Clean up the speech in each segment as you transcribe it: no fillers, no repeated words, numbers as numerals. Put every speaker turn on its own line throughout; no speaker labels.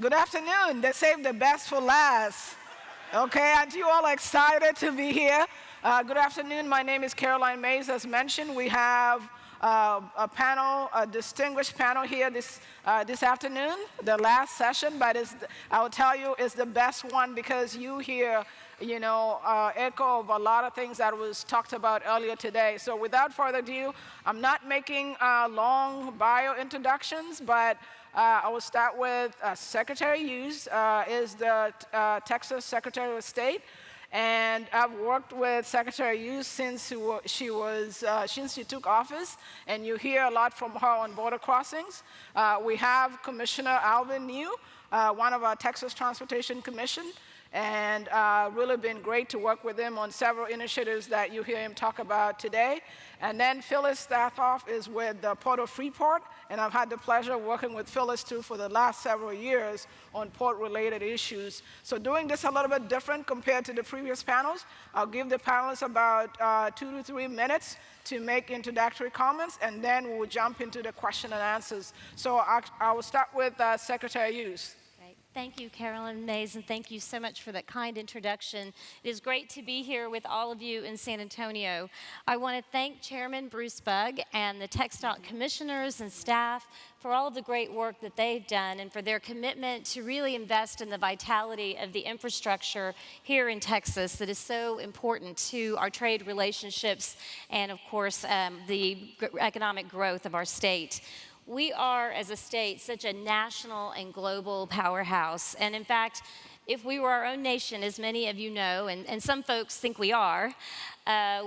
Good afternoon. They saved the best for last. Okay, aren't you all excited to be here? Good afternoon. My name is Caroline Mays. As mentioned, we have a distinguished panel here this afternoon, the last session, but I will tell you it's the best one because you hear, echo of a lot of things that was talked about earlier today. So without further ado, I'm not making long bio introductions, but I will start with Secretary Hughs, is the Texas Secretary of State. And I've worked with Secretary Hughs since she took office, and you hear a lot from her on border crossings. We have Commissioner Alvin new, one of our Texas Transportation Commission, and really been great to work with him on several initiatives that you hear him talk about today. And then Phyllis Saatoff is with the Port of Freeport, and I've had the pleasure of working with Phyllis too for the last several years on port-related issues. So doing this a little bit different compared to the previous panels. I'll give the panelists about 2 to 3 minutes to make introductory comments, and then we'll jump into the question and answers. So I will start with Secretary Hughs.
Thank you, Carolyn Mays, and thank you so much for that kind introduction. It is great to be here with all of you in San Antonio. I want to thank Chairman Bruce Bugg and the TxDOT commissioners and staff for all of the great work that they've done and for their commitment to really invest in the vitality of the infrastructure here in Texas that is so important to our trade relationships and, of course, the economic growth of our state. We are, as a state, such a national and global powerhouse. And in fact, if we were our own nation, as many of you know, and some folks think we are,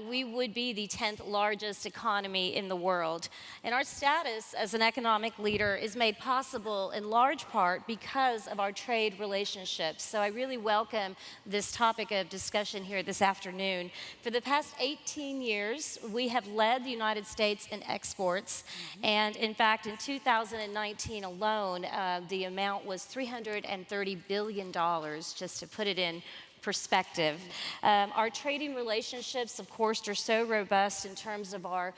we would be the 10th largest economy in the world. And our status as an economic leader is made possible in large part because of our trade relationships. So I really welcome this topic of discussion here this afternoon. For the past 18 years, we have led the United States in exports. And in fact, in 2019 alone, the amount was $330 billion, just to put it in perspective. Our trading relationships, of course, are so robust in terms of our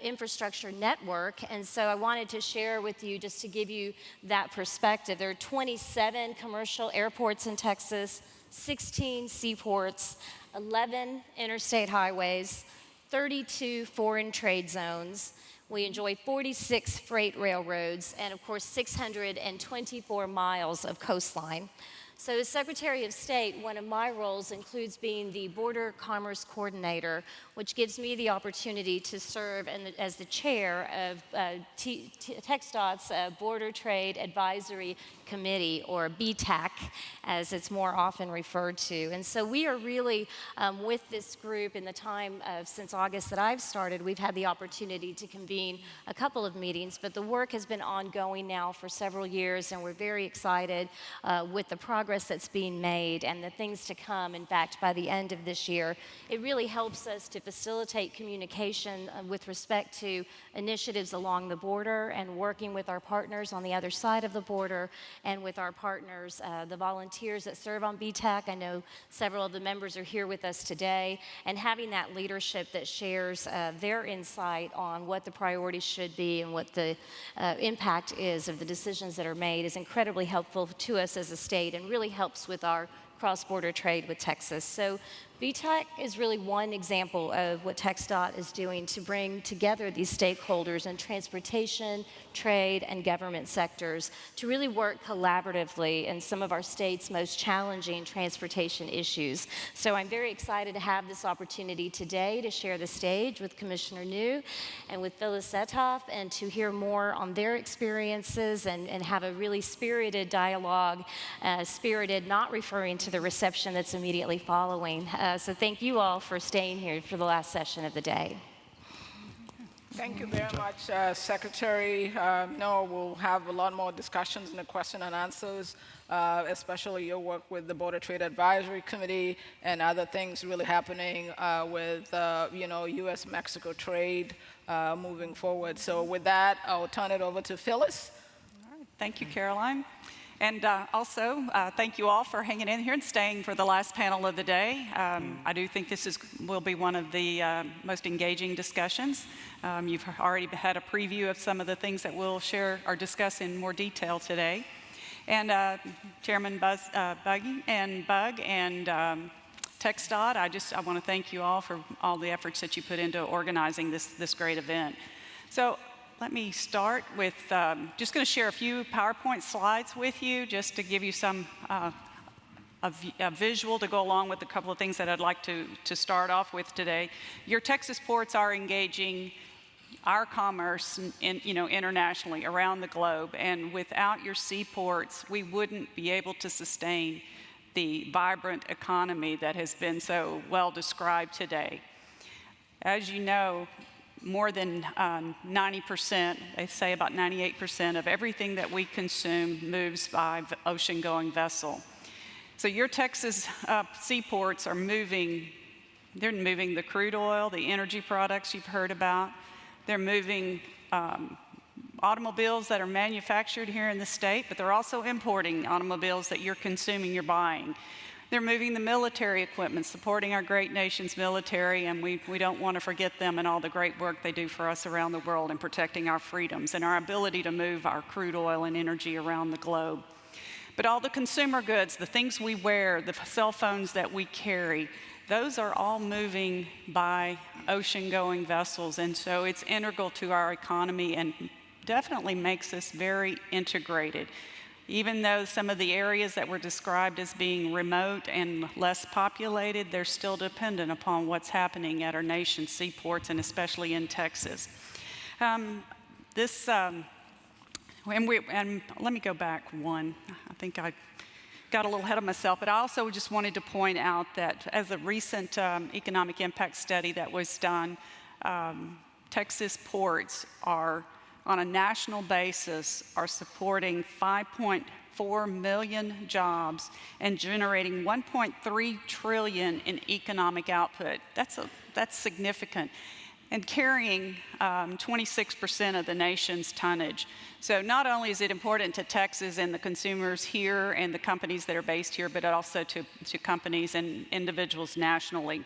infrastructure network, and so I wanted to share with you, just to give you that perspective. There are 27 commercial airports in Texas, 16 seaports, 11 interstate highways, 32 foreign trade zones. We enjoy 46 freight railroads, and of course, 624 miles of coastline. So as Secretary of State, one of my roles includes being the Border Commerce Coordinator, which gives me the opportunity to serve as the chair of TxDOT's Border Trade Advisory Committee, or BTAC, as it's more often referred to. And so we are really, with this group in the time since August that I've started, we've had the opportunity to convene a couple of meetings, but the work has been ongoing now for several years, and we're very excited with the progress that's being made and the things to come. In fact, by the end of this year, it really helps us to facilitate communication with respect to initiatives along the border and working with our partners on the other side of the border and with our partners, the volunteers that serve on BTAC. I know several of the members are here with us today, and having that leadership that shares their insight on what the priorities should be and what the impact is of the decisions that are made is incredibly helpful to us as a state and really helps with our cross-border trade with Texas. So BTAC is really one example of what TxDOT is doing to bring together these stakeholders in transportation, trade, and government sectors to really work collaboratively in some of our state's most challenging transportation issues. So I'm very excited to have this opportunity today to share the stage with Commissioner New and with Phyllis Saatoff, and to hear more on their experiences and have a really spirited dialogue, spirited not referring to the reception that's immediately following. So thank you all for staying here for the last session of the day.
Thank you very much, Secretary. No, we'll have a lot more discussions in the question and answers, especially your work with the Border Trade Advisory Committee and other things really happening with U.S.-Mexico trade moving forward. So with that, I'll turn it over to Phyllis.
All right. Thank you, Caroline. And also, thank you all for hanging in here and staying for the last panel of the day. I do think this will be one of the most engaging discussions. You've already had a preview of some of the things that we'll share or discuss in more detail today. And Chairman Buggy and Bug and TxDOT, I want to thank you all for all the efforts that you put into organizing this great event. So let me start with just going to share a few PowerPoint slides with you just to give you some a visual to go along with a couple of things that I'd like to start off with today. Your Texas ports are engaging our commerce internationally around the globe, and without your seaports, we wouldn't be able to sustain the vibrant economy that has been so well described today. As you know, more than 90%, they say about 98% of everything that we consume moves by ocean-going vessel. So your Texas seaports are moving, they're moving the crude oil, the energy products you've heard about. They're moving automobiles that are manufactured here in the state, but they're also importing automobiles that you're consuming, you're buying. They're moving the military equipment, supporting our great nation's military, and we don't want to forget them and all the great work they do for us around the world in protecting our freedoms and our ability to move our crude oil and energy around the globe. But all the consumer goods, the things we wear, the cell phones that we carry, those are all moving by ocean-going vessels, and so it's integral to our economy and definitely makes us very integrated. Even though some of the areas that were described as being remote and less populated, they're still dependent upon what's happening at our nation's seaports, and especially in Texas. And let me go back one. I think I got a little ahead of myself, but I also just wanted to point out that as a recent economic impact study that was done, Texas ports are, on a national basis, are supporting 5.4 million jobs and generating 1.3 trillion in economic output. That's significant. And carrying 26% of the nation's tonnage. So not only is it important to Texas and the consumers here and the companies that are based here, but also to companies and individuals nationally.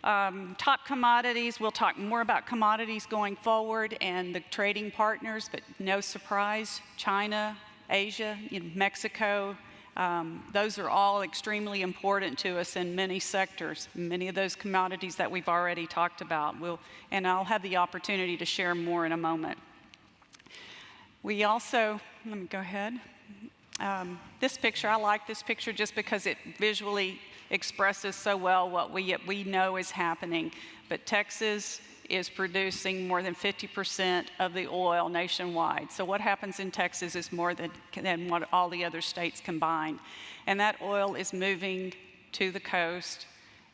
Top commodities, we'll talk more about commodities going forward and the trading partners, but no surprise, China, Asia, Mexico, those are all extremely important to us in many sectors, many of those commodities that we've already talked about. And I'll have the opportunity to share more in a moment. We also, let me go ahead. This picture, I like this picture just because it visually expresses so well what we know is happening. But Texas is producing more than 50% of the oil nationwide. So what happens in Texas is more than what all the other states combined. And that oil is moving to the coast,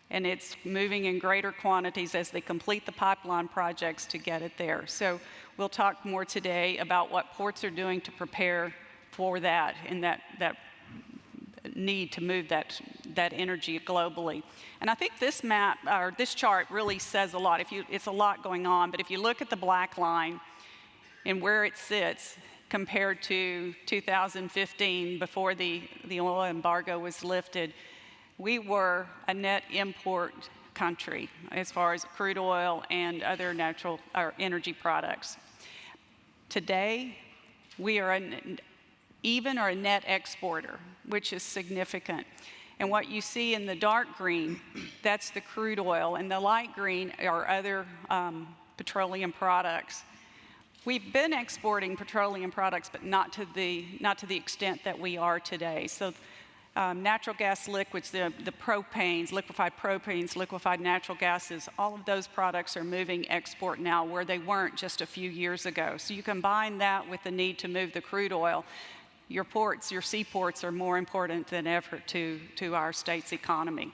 and it's moving in greater quantities as they complete the pipeline projects to get it there. So we'll talk more today about what ports are doing to prepare for that and that need to move that energy globally. And I think this map, or this chart, really says a lot. It's a lot going on, but if you look at the black line and where it sits compared to 2015, before the oil embargo was lifted, we were a net import country as far as crude oil and other natural or energy products. Today, we are a net exporter, which is significant. And what you see in the dark green, that's the crude oil, and the light green are other petroleum products. We've been exporting petroleum products, but not to the extent that we are today. So natural gas liquids, the propanes, liquefied propanes, liquefied natural gases, all of those products are moving export now where they weren't just a few years ago. So you combine that with the need to move the crude oil, your ports, your seaports are more important than ever to our state's economy.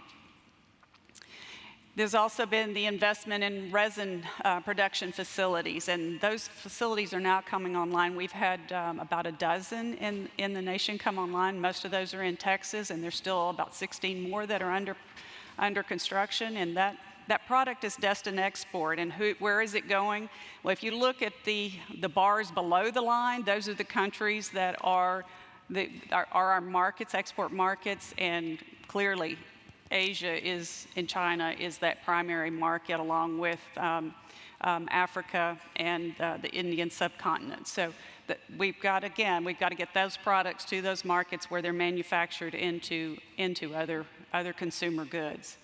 There's also been the investment in resin production facilities, and those facilities are now coming online. We've had about a dozen in the nation come online. Most of those are in Texas, and there's still about 16 more that are under construction, and that product is destined to export. And where is it going? Well, if you look at the bars below the line, those are the countries that are our markets, export markets, and clearly Asia and China is that primary market, along with Africa and the Indian subcontinent. So we've got to get those products to those markets where they're manufactured into other consumer goods.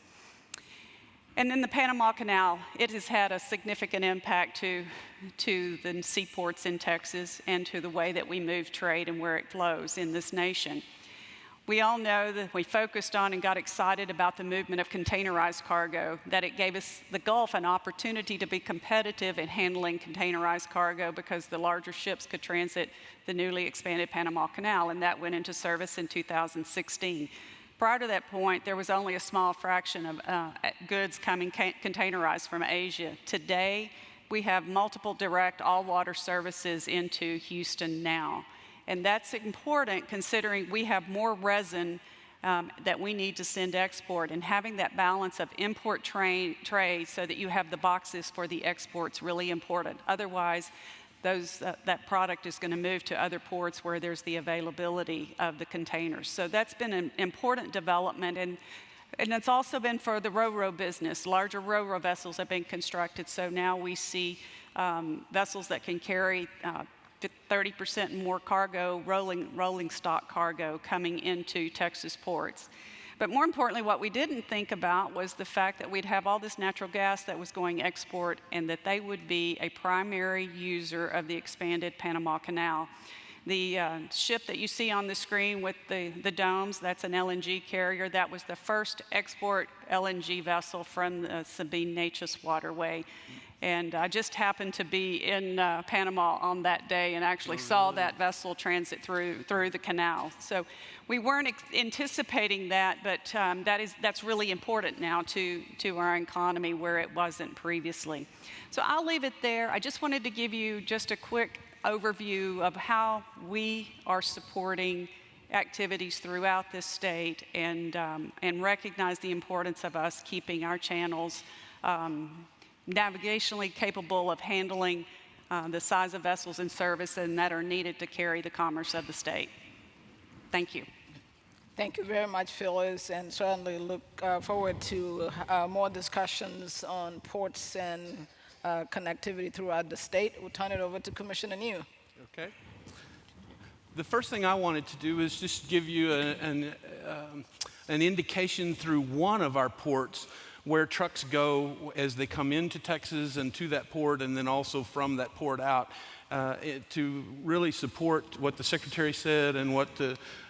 And then the Panama Canal, it has had a significant impact to the seaports in Texas and to the way that we move trade and where it flows in this nation. We all know that we focused on and got excited about the movement of containerized cargo, that it gave us, the Gulf, an opportunity to be competitive in handling containerized cargo because the larger ships could transit the newly expanded Panama Canal, and that went into service in 2016. Prior to that point, there was only a small fraction of goods coming containerized from Asia. Today, we have multiple direct all-water services into Houston now. And that's important considering we have more resin that we need to send export. And having that balance of import trade so that you have the boxes for the export's really important. Otherwise, that product is going to move to other ports where there's the availability of the containers. So that's been an important development, and it's also been for the ro-ro business. Larger ro-ro vessels have been constructed, so now we see vessels that can carry 30% more cargo, rolling stock cargo coming into Texas ports. But more importantly, what we didn't think about was the fact that we'd have all this natural gas that was going export and that they would be a primary user of the expanded Panama Canal. The ship that you see on the screen with the domes, that's an LNG carrier. That was the first export LNG vessel from the Sabine-Neches waterway. And I just happened to be in Panama on that day and actually saw that vessel transit through the canal. So we weren't anticipating that, but that's really important now to our economy where it wasn't previously. So I'll leave it there. I just wanted to give you just a quick overview of how we are supporting activities throughout this state and recognize the importance of us keeping our channels navigationally capable of handling the size of vessels in service and that are needed to carry the commerce of the state. Thank you.
Thank you very much, Phyllis, and certainly look forward to more discussions on ports and connectivity throughout the state. We'll turn it over to Commissioner New.
Okay. The first thing I wanted to do is just give you an indication through one of our ports where trucks go as they come into Texas and to that port, and then also from that port out, to really support what the Secretary said and what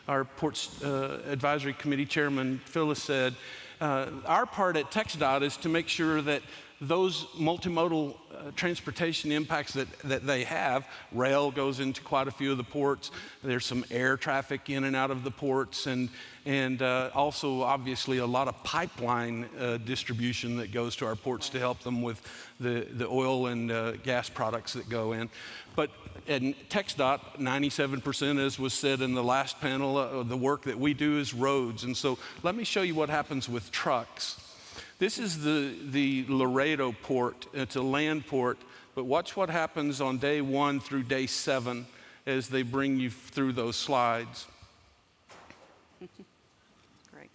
our Ports Advisory Committee Chairman Phyllis said. Our part at TxDOT is to make sure that those multimodal transportation impacts that they have, rail goes into quite a few of the ports. There's some air traffic in and out of the ports, and also obviously a lot of pipeline distribution that goes to our ports to help them with the oil and gas products that go in. But in TxDOT, 97%, as was said in the last panel, the work that we do is roads. And so let me show you what happens with trucks. This is the Laredo port. It's a land port, but watch what happens on day 1 through day 7 as they bring you through those slides.
Great.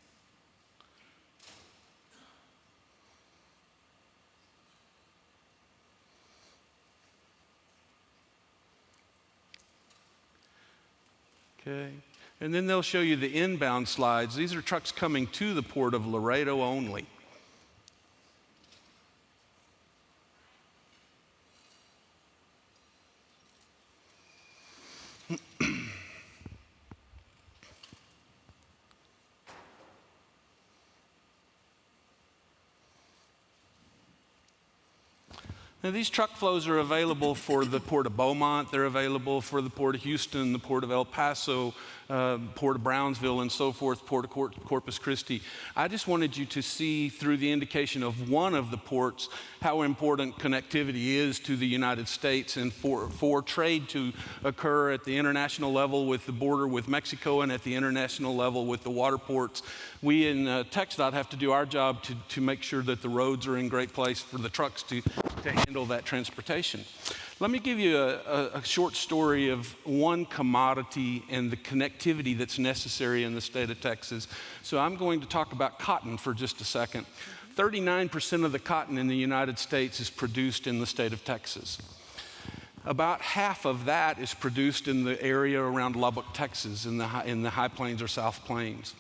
Okay, and then they'll show you the inbound slides. These are trucks coming to the port of Laredo only. Now, these truck flows are available for the Port of Beaumont, they're available for the Port of Houston, the Port of El Paso, Port of Brownsville, and so forth, Port of Corpus Christi. I just wanted you to see through the indication of one of the ports how important connectivity is to the United States, and for trade to occur at the international level with the border with Mexico and at the international level with the water ports. We in TxDOT have to do our job to make sure that the roads are in great place for the trucks to handle that transportation. Let me give you a short story of one commodity and the connectivity that's necessary in the state of Texas. So I'm going to talk about cotton for just a second. 39% of the cotton in the United States is produced in the state of Texas. About half of that is produced in the area around Lubbock, Texas, in the High Plains or South Plains.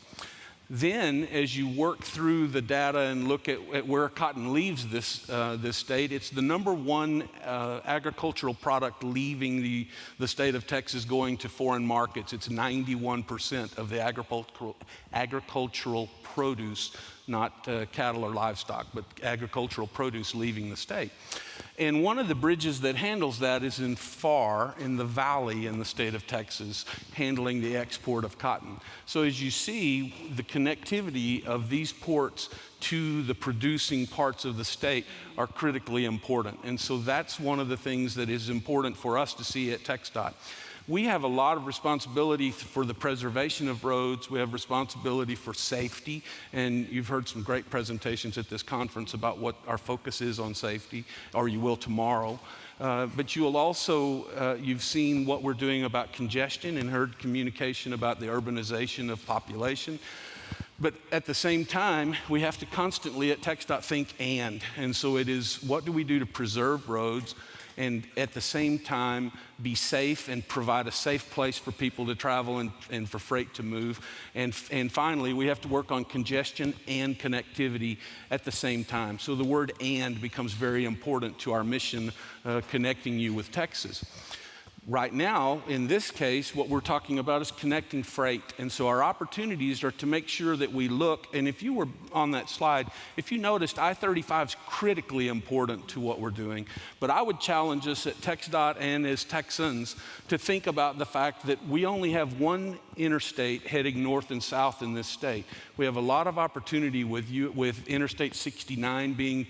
Then, as you work through the data and look at where cotton leaves this state, it's the number one agricultural product leaving the state of Texas going to foreign markets. It's 91% of the agricultural produce, not cattle or livestock, but agricultural produce leaving the state. And one of the bridges that handles that is in the valley in the state of Texas, handling the export of cotton. So as you see, the connectivity of these ports to the producing parts of the state are critically important. And so that's one of the things that is important for us to see at TxDOT. We have a lot of responsibility for the preservation of roads. We have responsibility for safety, and you've heard some great presentations at this conference about what our focus is on safety, or you will tomorrow. But you will also, you've seen what we're doing about congestion and heard communication about the urbanization of population. But at the same time, we have to constantly at TxDOT think and so it is, what do we do to preserve roads and at the same time be safe and provide a safe place for people to travel and for freight to move. And finally, we have to work on congestion and connectivity at the same time. So the word "and" becomes very important to our mission, connecting you with Texas. Right now, in this case, what we're talking about is connecting freight. And so our opportunities are to make sure that we look, and if you were on that slide, if you noticed, I-35 is critically important to what we're doing. But I would challenge us at TxDOT and as Texans to think about the fact that we only have one interstate heading north and south in this state. We have a lot of opportunity with Interstate 69 being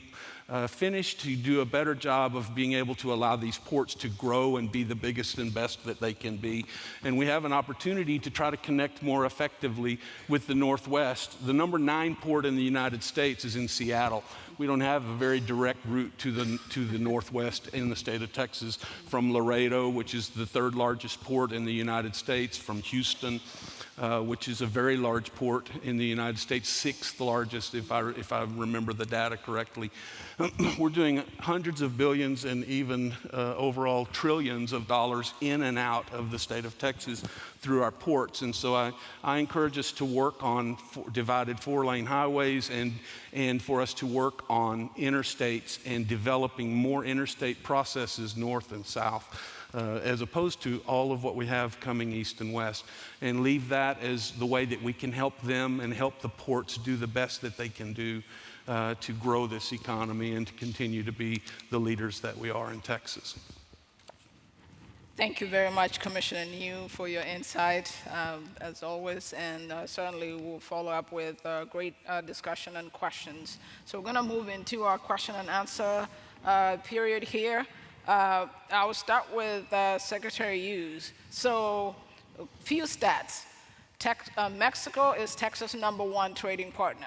finished to do a better job of being able to allow these ports to grow and be the biggest and best that they can be. And we have an opportunity to try to connect more effectively with the Northwest. The number 9 port in the United States is in Seattle. We don't have a very direct route to the Northwest in the state of Texas from Laredo, which is the 3rd largest port in the United States, from Houston, which is a very large port in the United States, 6th largest, if I remember the data correctly. We're doing hundreds of billions and even overall trillions of dollars in and out of the state of Texas through our ports. And so I encourage us to work on divided 4-lane highways and for us to work on interstates and developing more interstate processes north and south. As opposed to all of what we have coming east and west, and leave that as the way that we can help them and help the ports do the best that they can do to grow this economy and to continue to be the leaders that we are in Texas.
Thank you very much, Commissioner New, for your insight, as always, and certainly we'll follow up with great discussion and questions. So we're going to move into our question and answer period here. I will start with Secretary Hughs. So, a few stats. Mexico is Texas' #1 trading partner.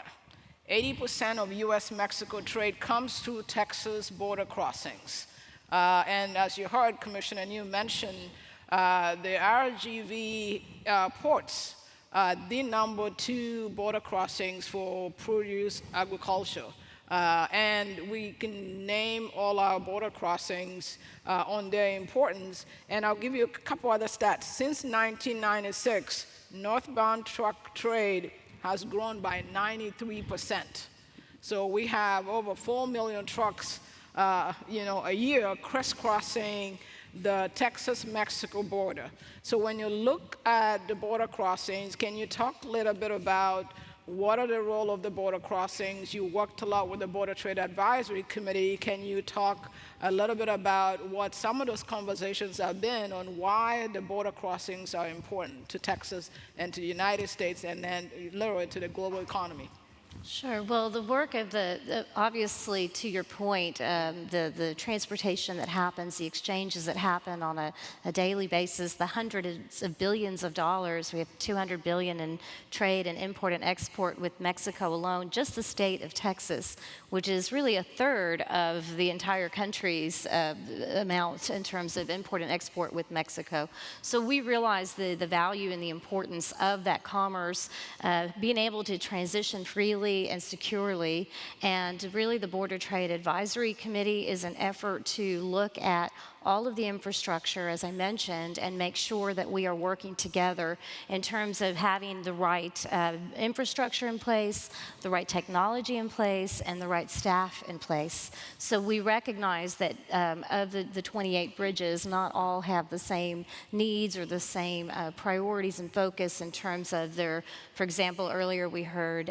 80% of U.S.-Mexico trade comes through Texas border crossings. And as you heard Commissioner New mention, the RGV ports are the #2 border crossings for produce agriculture. And we can name all our border crossings on their importance. And I'll give you a couple other stats. Since 1996, northbound truck trade has grown by 93%. So we have over 4 million trucks, a year crisscrossing the Texas-Mexico border. So when you look at the border crossings, can you talk a little bit about what are the role of the border crossings? You worked a lot with the Border Trade Advisory Committee. Can you talk a little bit about what some of those conversations have been on why the border crossings are important to Texas and to the United States and then literally to the global economy?
Sure. Well, the work of obviously, to your point, the transportation that happens, the exchanges that happen on a daily basis, the hundreds of billions of dollars. We have $200 billion in trade and import and export with Mexico alone. Just the state of Texas, which is really a third of the entire country's amount in terms of import and export with Mexico. So we realize the value and the importance of that commerce, being able to transition freely and securely. And really the Border Trade Advisory Committee is an effort to look at all of the infrastructure, as I mentioned, and make sure that we are working together in terms of having the right infrastructure in place, the right technology in place, and the right staff in place. So we recognize that of the 28 bridges, not all have the same needs or the same priorities and focus in terms of their, for example, earlier we heard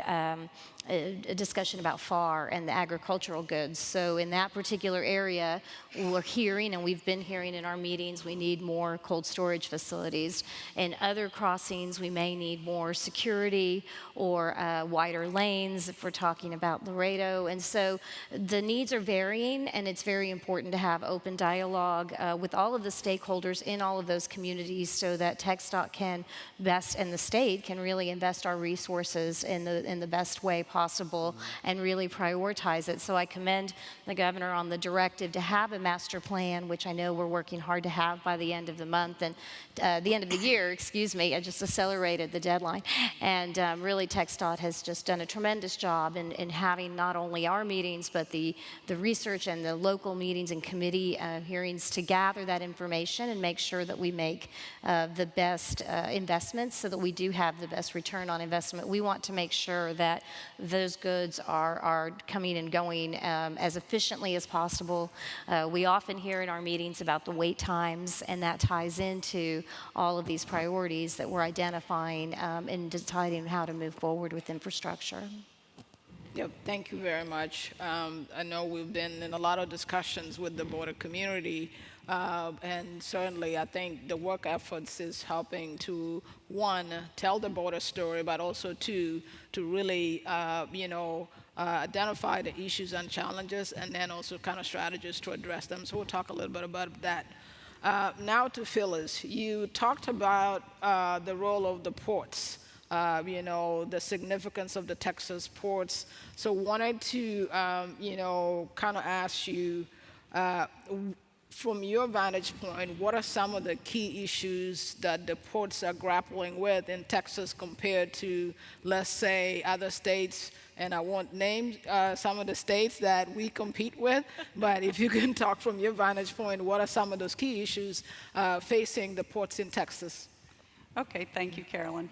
a discussion about FAR and the agricultural goods. So in that particular area, we're hearing, and we've been hearing in our meetings, we need more cold storage facilities. In other crossings, we may need more security or wider lanes if we're talking about Laredo. And so the needs are varying, and it's very important to have open dialogue with all of the stakeholders in all of those communities so that TxDOT can best, and the state can really invest our resources in the best way possible and really prioritize it. So I commend the governor on the directive to have a master plan, which I know we're working hard to have by the end of the month and the end of the year, excuse me. I just accelerated the deadline. And really TxDOT has just done a tremendous job in having not only our meetings, but the research and the local meetings and committee hearings to gather that information and make sure that we make the best investments so that we do have the best return on investment. We want to make sure that those goods are coming and going as efficiently as possible. We often hear in our meetings about the wait times, and that ties into all of these priorities that we're identifying and deciding how to move forward with infrastructure.
Yep, thank you very much. I know we've been in a lot of discussions with the border community, and certainly I think the work efforts is helping to, one, tell the border story, but also two, to really, identify the issues and challenges, and then also kind of strategies to address them. So we'll talk a little bit about that. Now to Phyllis, you talked about the role of the ports. The significance of the Texas ports. So wanted to, kind of ask you, from your vantage point, what are some of the key issues that the ports are grappling with in Texas compared to, let's say, other states? And I won't name some of the states that we compete with, but if you can talk from your vantage point, what are some of those key issues facing the ports in Texas?
Okay, thank you, Carolyn.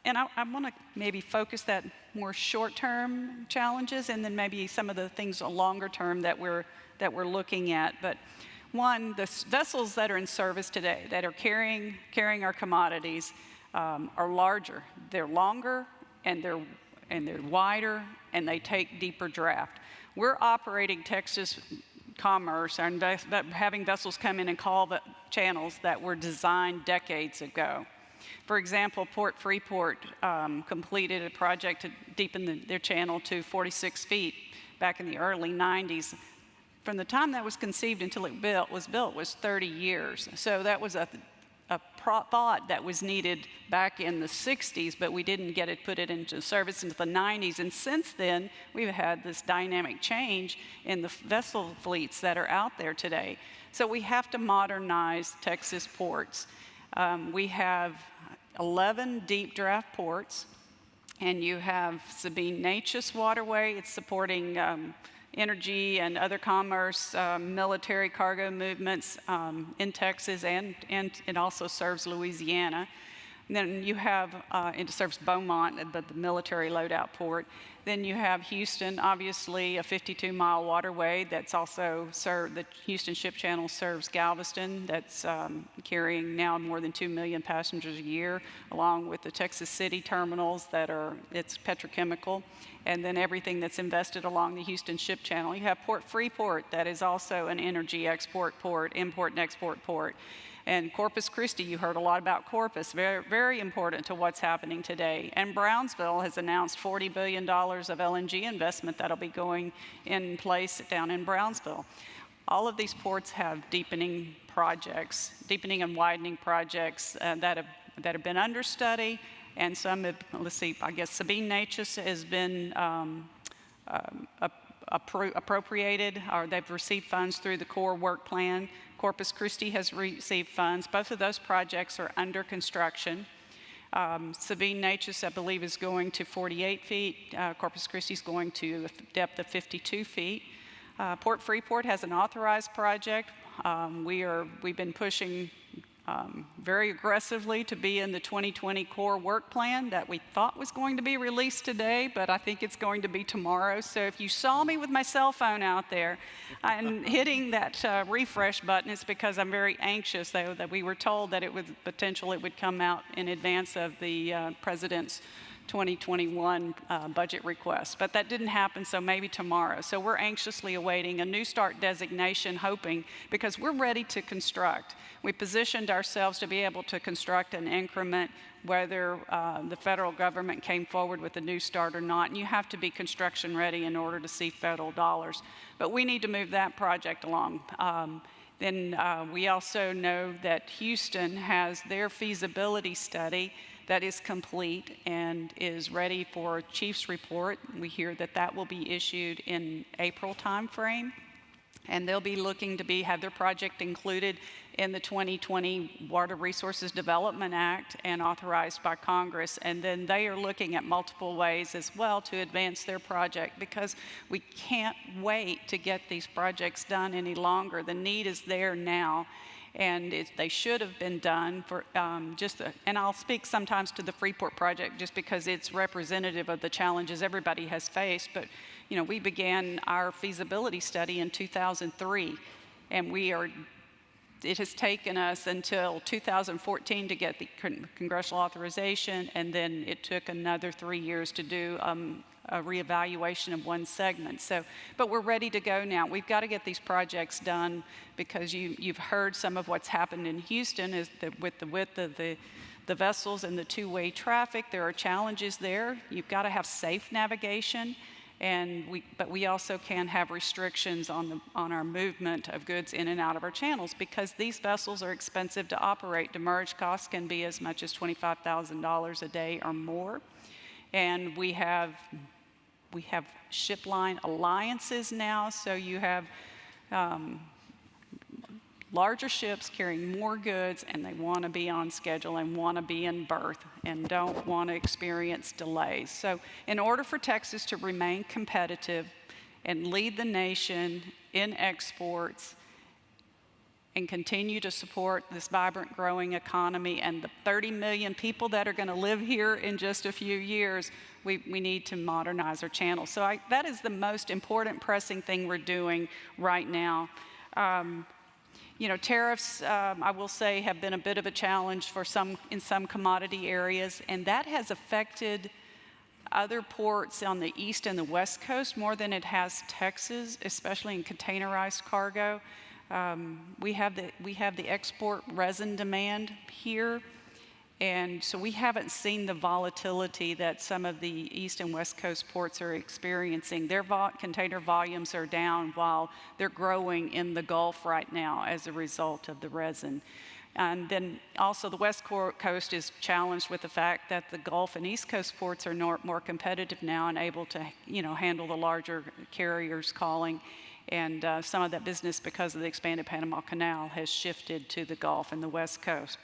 And I want to maybe focus that more short-term challenges, and then maybe some of the things longer term that we're looking at. But one, the vessels that are in service today that are carrying our commodities are larger. They're longer, and they're wider, and they take deeper draft. We're operating Texas commerce and having vessels come in and call the channels that were designed decades ago. For example, Port Freeport completed a project to deepen their channel to 46 feet back in the early 90s. From the time that was conceived until it was built was 30 years. So that was a thought that was needed back in the 60s, but we didn't put it into service until the 90s. And since then, we've had this dynamic change in the vessel fleets that are out there today. So we have to modernize Texas ports. We have 11 deep draft ports, and you have Sabine-Neches waterway. It's supporting energy and other commerce, military cargo movements in Texas, and it also serves Louisiana. And then you have, it serves Beaumont, the military loadout port. Then you have Houston, obviously a 52-mile waterway that's also the Houston Ship Channel serves Galveston, that's carrying now more than 2 million passengers a year, along with the Texas City terminals it's petrochemical, and then everything that's invested along the Houston Ship Channel. You have Port Freeport, that is also an energy export port, import and export port. And Corpus Christi, you heard a lot about Corpus, very, very important to what's happening today. And Brownsville has announced $40 billion of LNG investment that'll be going in place down in Brownsville. All of these ports have deepening and widening projects that have been under study, and some have, I guess Sabine-Neches has been appropriated, or they've received funds through the Core Work Plan. Corpus Christi has received funds. Both of those projects are under construction. Sabine-Neches, I believe, is going to 48 feet. Corpus Christi is going to a depth of 52 feet. Port Freeport has an authorized project. We've been pushing very aggressively to be in the 2020 core work plan that we thought was going to be released today, but I think it's going to be tomorrow. So if you saw me with my cell phone out there and hitting that refresh button, it's because I'm very anxious, though, that we were told that it would come out in advance of the President's 2021 budget request. But that didn't happen, so maybe tomorrow. So we're anxiously awaiting a New Start designation, hoping, because we're ready to construct. We positioned ourselves to be able to construct an increment whether the federal government came forward with a New Start or not, and you have to be construction ready in order to see federal dollars. But we need to move that project along. Then we also know that Houston has their feasibility study that is complete and is ready for a chief's report. We hear that that will be issued in April timeframe, and they'll be looking to have their project included in the 2020 Water Resources Development Act and authorized by Congress. And then they are looking at multiple ways as well to advance their project, because we can't wait to get these projects done any longer. The need is there now. And they should have been done for and I'll speak sometimes to the Freeport project just because it's representative of the challenges everybody has faced. But, you know, we began our feasibility study in 2003, and it has taken us until 2014 to get the congressional authorization, and then it took another 3 years to do a reevaluation of one segment. But we're ready to go now. We've got to get these projects done, because you've heard some of what's happened in Houston is that with the width of the vessels and the two-way traffic, there are challenges there. You've got to have safe navigation, but we also can have restrictions on our movement of goods in and out of our channels, because these vessels are expensive to operate. Demurrage costs can be as much as $25,000 a day or more. And we have ship line alliances now, so you have larger ships carrying more goods, and they want to be on schedule and want to be in berth and don't want to experience delays. So in order for Texas to remain competitive and lead the nation in exports and continue to support this vibrant, growing economy and the 30 million people that are going to live here in just a few years, we need to modernize our channel. So that is the most important, pressing thing we're doing right now. You know, tariffs, I will say, have been a bit of a challenge in some commodity areas, and that has affected other ports on the east and the west coast more than it has Texas, especially in containerized cargo. We have the export resin demand here, and so we haven't seen the volatility that some of the east and west coast ports are experiencing. Their container volumes are down while they're growing in the Gulf right now as a result of the resin. And then also the west coast is challenged with the fact that the Gulf and east coast ports are more competitive now and able to, you know, handle the larger carriers calling. And some of that business, because of the expanded Panama Canal, has shifted to the Gulf and the West Coast.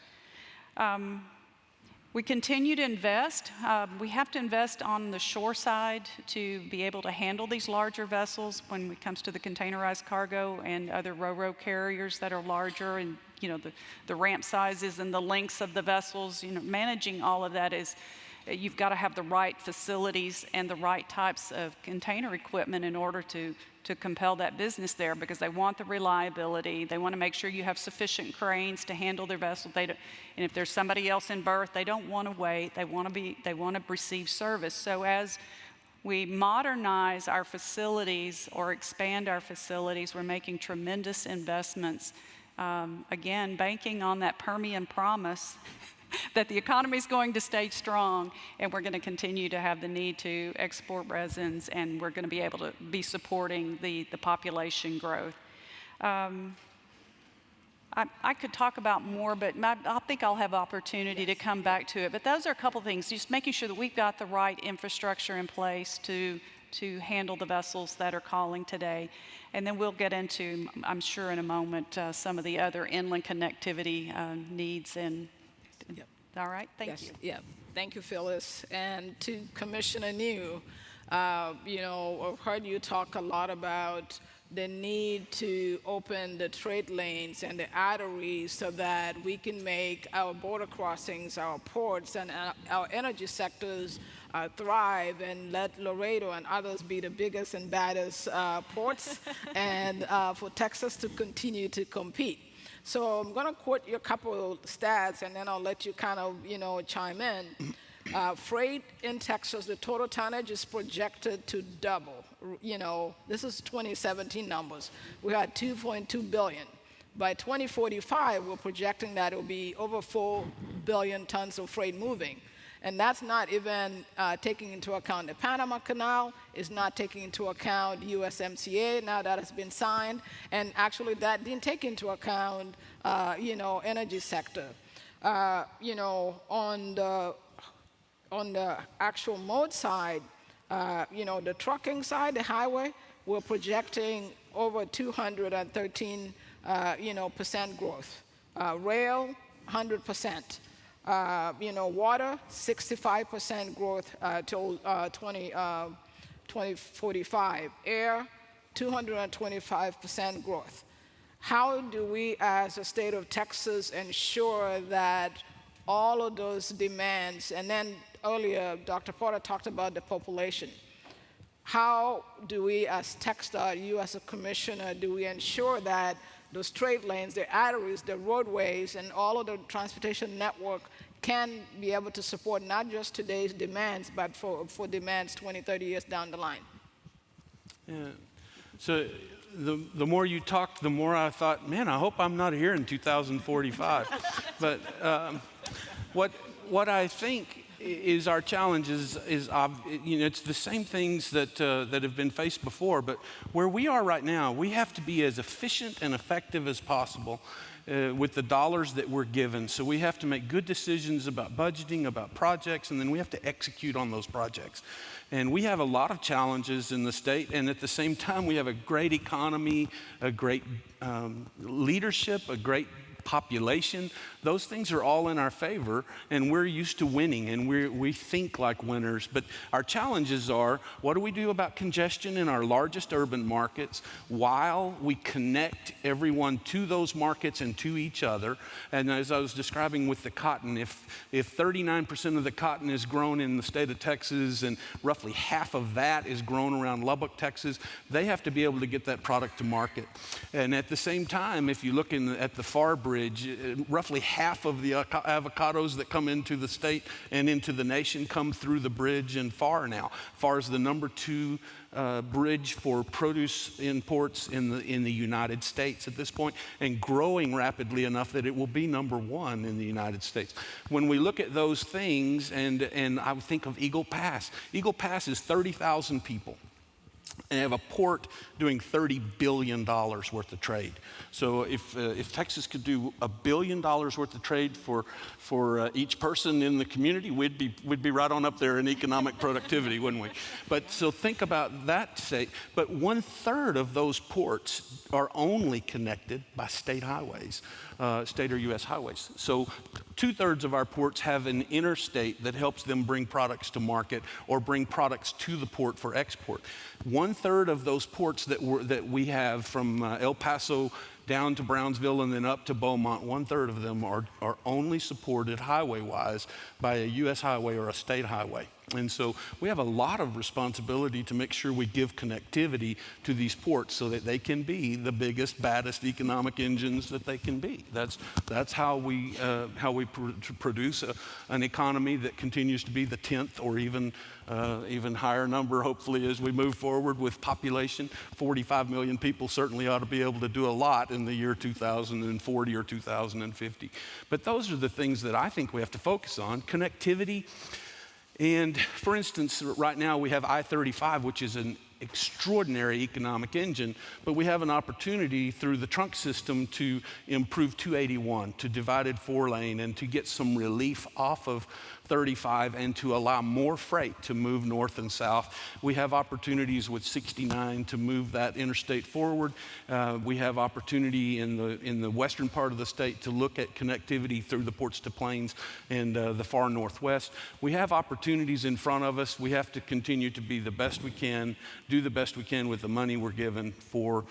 We continue to invest. We have to invest on the shore side to be able to handle these larger vessels when it comes to the containerized cargo and other ro-ro carriers that are larger, and, you know, the ramp sizes and the lengths of the vessels. You know, managing all of that is, you've got to have the right facilities and the right types of container equipment in order to compel that business there, because they want the reliability. They want to make sure you have sufficient cranes to handle their vessel. And if there's somebody else in berth, they don't want to wait. They want to receive service. So as we modernize our facilities or expand our facilities, we're making tremendous investments. Again, banking on that Permian promise that the economy is going to stay strong, and we're going to continue to have the need to export resins, and we're going to be able to be supporting the population growth. I could talk about more, but I think I'll have opportunity to come back to it. But those are a couple things, just making sure that we've got the right infrastructure in place to handle the vessels that are calling today. And then we'll get into, I'm sure in a moment, some of the other inland connectivity needs. And
Yep.
All right, thank you.
Yeah, thank you, Phyllis. And to Commissioner New, you know, I've heard you talk a lot about the need to open the trade lanes and the arteries so that we can make our border crossings, our ports, and our energy sectors thrive, and let Laredo and others be the biggest and baddest ports, and for Texas to continue to compete. So I'm going to quote you a couple of stats, and then I'll let you kind of, chime in. Freight in Texas, the total tonnage is projected to double. This is 2017 numbers. We had 2.2 billion. By 2045, we're projecting that it will be over 4 billion tons of freight moving. And that's not even taking into account the Panama Canal, it's not taking into account USMCA, now that has been signed, and actually that didn't take into account, energy sector. On the actual mode side, the trucking side, the highway, we're projecting over 213, percent growth. Rail, 100%. Water, 65% growth till 2045. Air, 225% growth. How do we, as a state of Texas, ensure that all of those demands, and then earlier, Dr. Porter talked about the population. How do we, as TxDOT, you as a commissioner, do we ensure that those trade lanes, the arteries, the roadways, and all of the transportation network can be able to support not just today's demands, but for demands 20, 30 years down the line?
Yeah. So the more you talked, the more I thought, man, I hope I'm not here in 2045. But what I think is our challenge is it's the same things that have been faced before, but where we are right now, we have to be as efficient and effective as possible with the dollars that we're given. So we have to make good decisions about budgeting, about projects, and then we have to execute on those projects. And we have a lot of challenges in the state, and at the same time, we have a great economy, a great leadership, a great population. Those things are all in our favor, and we're used to winning, and we think like winners. But our challenges are, what do we do about congestion in our largest urban markets while we connect everyone to those markets and to each other? And as I was describing with the cotton, if 39% of the cotton is grown in the state of Texas and roughly half of that is grown around Lubbock, Texas, they have to be able to get that product to market. And at the same time, if you look at the FAR bridge, roughly half of the avocados that come into the state and into the nation come through the bridge in FAR now. FAR is the #2 bridge for produce imports in the United States at this point, and growing rapidly enough that it will be #1 in the United States. When we look at those things, and I would think of Eagle Pass. Eagle Pass is 30,000 people. And they have a port doing $30 billion worth of trade. So if Texas could do $1 billion worth of trade for each person in the community, we'd be right on up there in economic productivity, wouldn't we? But so think about that state. But 1/3 of those ports are only connected by state highways, state or U.S. highways. So 2/3 of our ports have an interstate that helps them bring products to market or bring products to the port for export. 1/3 of those ports that we have from El Paso down to Brownsville and then up to Beaumont, 1/3 of them are only supported highway-wise by a U.S. highway or a state highway. And so we have a lot of responsibility to make sure we give connectivity to these ports so that they can be the biggest, baddest economic engines that they can be. That's how we produce an economy that continues to be the 10th or even higher number, hopefully, as we move forward with population. 45 million people certainly ought to be able to do a lot in the year 2040 or 2050. But those are the things that I think we have to focus on, connectivity. And for instance, right now we have I-35, which is an extraordinary economic engine, but we have an opportunity through the trunk system to improve 281 to divided 4-lane and to get some relief off of 35 and to allow more freight to move north and south. We have opportunities with 69 to move that interstate forward. We have opportunity in the western part of the state to look at connectivity through the Ports to Plains and the far northwest. We have opportunities in front of us. We have to continue to be the best we can, do the best we can with the money we're given for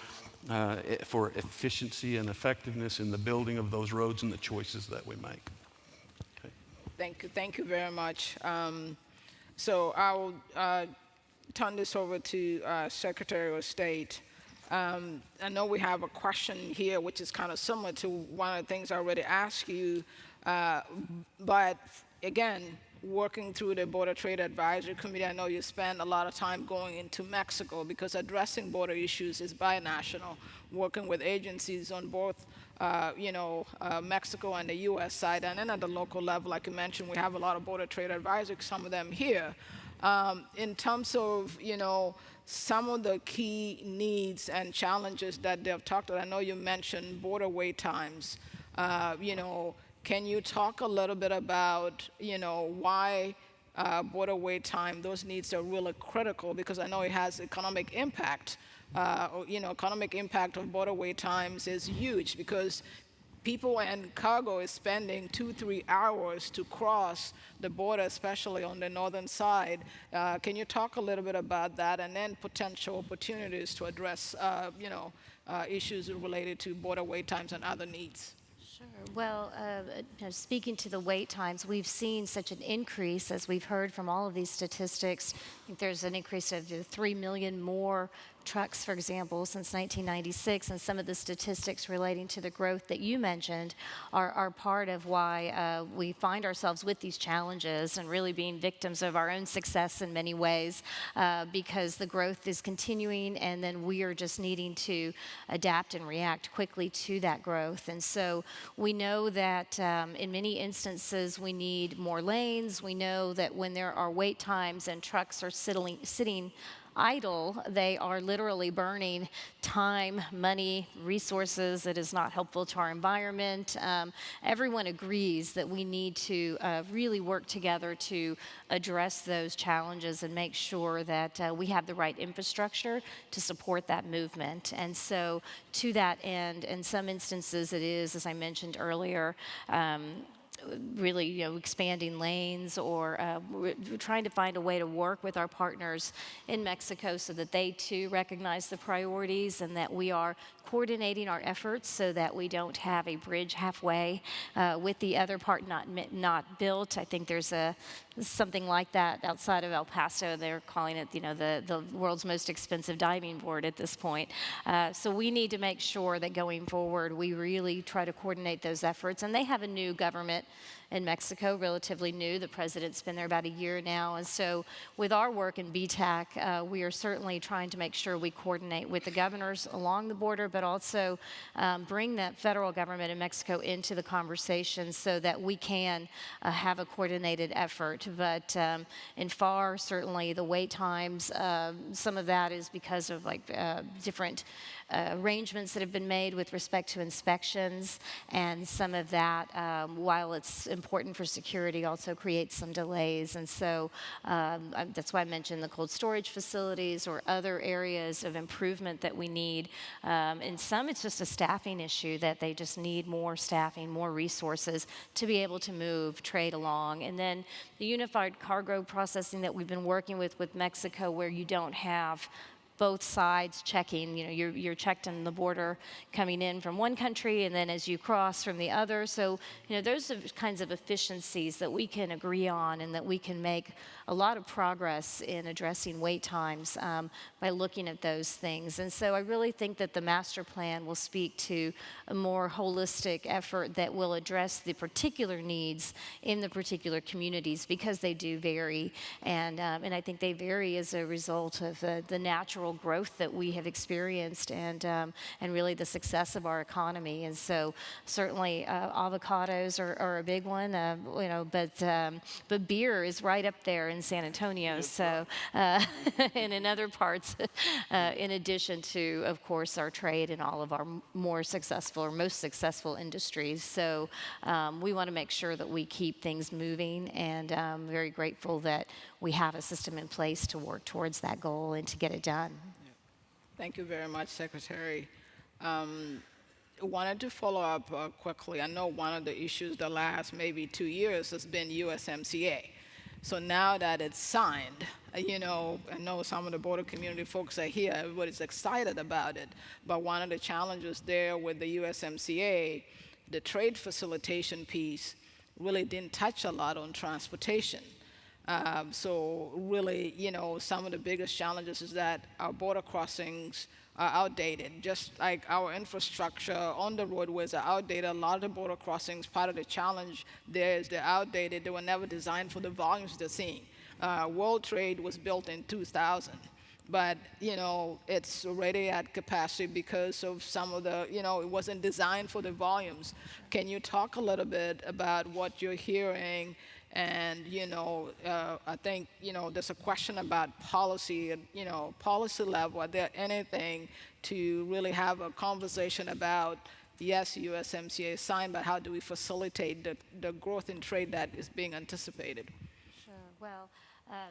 efficiency and effectiveness in the building of those roads and the choices that we make. Okay.
Thank you very much. So I'll turn this over to Secretary of State. I know we have a question here, which is kind of similar to one of the things I already asked you, but again, working through the Border Trade Advisory Committee, I know you spend a lot of time going into Mexico because addressing border issues is binational, working with agencies on both Mexico and the U.S. side, and then at the local level, like you mentioned, we have a lot of Border Trade Advisory, some of them here. In terms of, some of the key needs and challenges that they've talked about, I know you mentioned border wait times. Can you talk a little bit about, why border wait time, those needs are really critical, because I know it has economic impact. Economic impact of border wait times is huge because people and cargo is spending 2-3 hours to cross the border, especially on the northern side. Can you talk a little bit about that, and then potential opportunities to address, issues related to border wait times and other needs?
Sure. Well, speaking to the wait times, we've seen such an increase, as we've heard from all of these statistics. I think there's an increase of 3 million more trucks, for example, since 1996, and some of the statistics relating to the growth that you mentioned are part of why we find ourselves with these challenges and really being victims of our own success in many ways, because the growth is continuing, and then we are just needing to adapt and react quickly to that growth. And so we know that in many instances we need more lanes. We know that when there are wait times and trucks are sitting idle, they are literally burning time, money, resources. It is not helpful to our environment. Everyone agrees that we need to really work together to address those challenges and make sure that we have the right infrastructure to support that movement. And so to that end, in some instances it is, as I mentioned earlier, really, expanding lanes, or we're trying to find a way to work with our partners in Mexico so that they too recognize the priorities, and that we are coordinating our efforts so that we don't have a bridge halfway with the other part not built. I think there's something like that outside of El Paso. They're calling it, the world's most expensive diving board at this point. So we need to make sure that going forward, we really try to coordinate those efforts. And they have a new government in Mexico, relatively new. The president's been there about a year now. And so with our work in BTAC, we are certainly trying to make sure we coordinate with the governors along the border, but also bring that federal government in Mexico into the conversation so that we can have a coordinated effort. But in FAR, certainly the wait times, some of that is because of different arrangements that have been made with respect to inspections, and some of that, while it's important for security, also creates some delays. And so that's why I mentioned the cold storage facilities or other areas of improvement that we need. In some, it's just a staffing issue, that they just need more staffing, more resources to be able to move trade along. And then the unified cargo processing that we've been working with Mexico, where you don't have both sides checking. You're checked on the border coming in from one country, and then as you cross from the other. So, those are kinds of efficiencies that we can agree on, and that we can make a lot of progress in addressing wait times by looking at those things. And so I really think that the master plan will speak to a more holistic effort that will address the particular needs in the particular communities, because they do vary. And I think they vary as a result of the natural growth that we have experienced, and really the success of our economy. And so certainly avocados are a big one, but beer is right up there in San Antonio. Yes, so and in other parts, in addition to, of course, our trade and all of our most successful industries. So we want to make sure that we keep things moving, and I'm very grateful that we have a system in place to work towards that goal and to get it done.
Thank you very much, Secretary. Wanted to follow up quickly. I know one of the issues the last maybe 2 years has been USMCA. So now that it's signed, I know some of the border community folks are here, everybody's excited about it, but one of the challenges there with the USMCA, the trade facilitation piece really didn't touch a lot on transportation. So really, some of the biggest challenges is that our border crossings are outdated. Just like our infrastructure on the roadways are outdated, a lot of the border crossings, part of the challenge there is they're outdated. They were never designed for the volumes they're seeing. World Trade was built in 2000. But, it's already at capacity because of some of the, it wasn't designed for the volumes. Can you talk a little bit about what you're hearing? And, I think, there's a question about policy, policy level. Are there anything to really have a conversation about, yes, USMCA is signed, but how do we facilitate the growth in trade that is being anticipated?
Sure. Well, I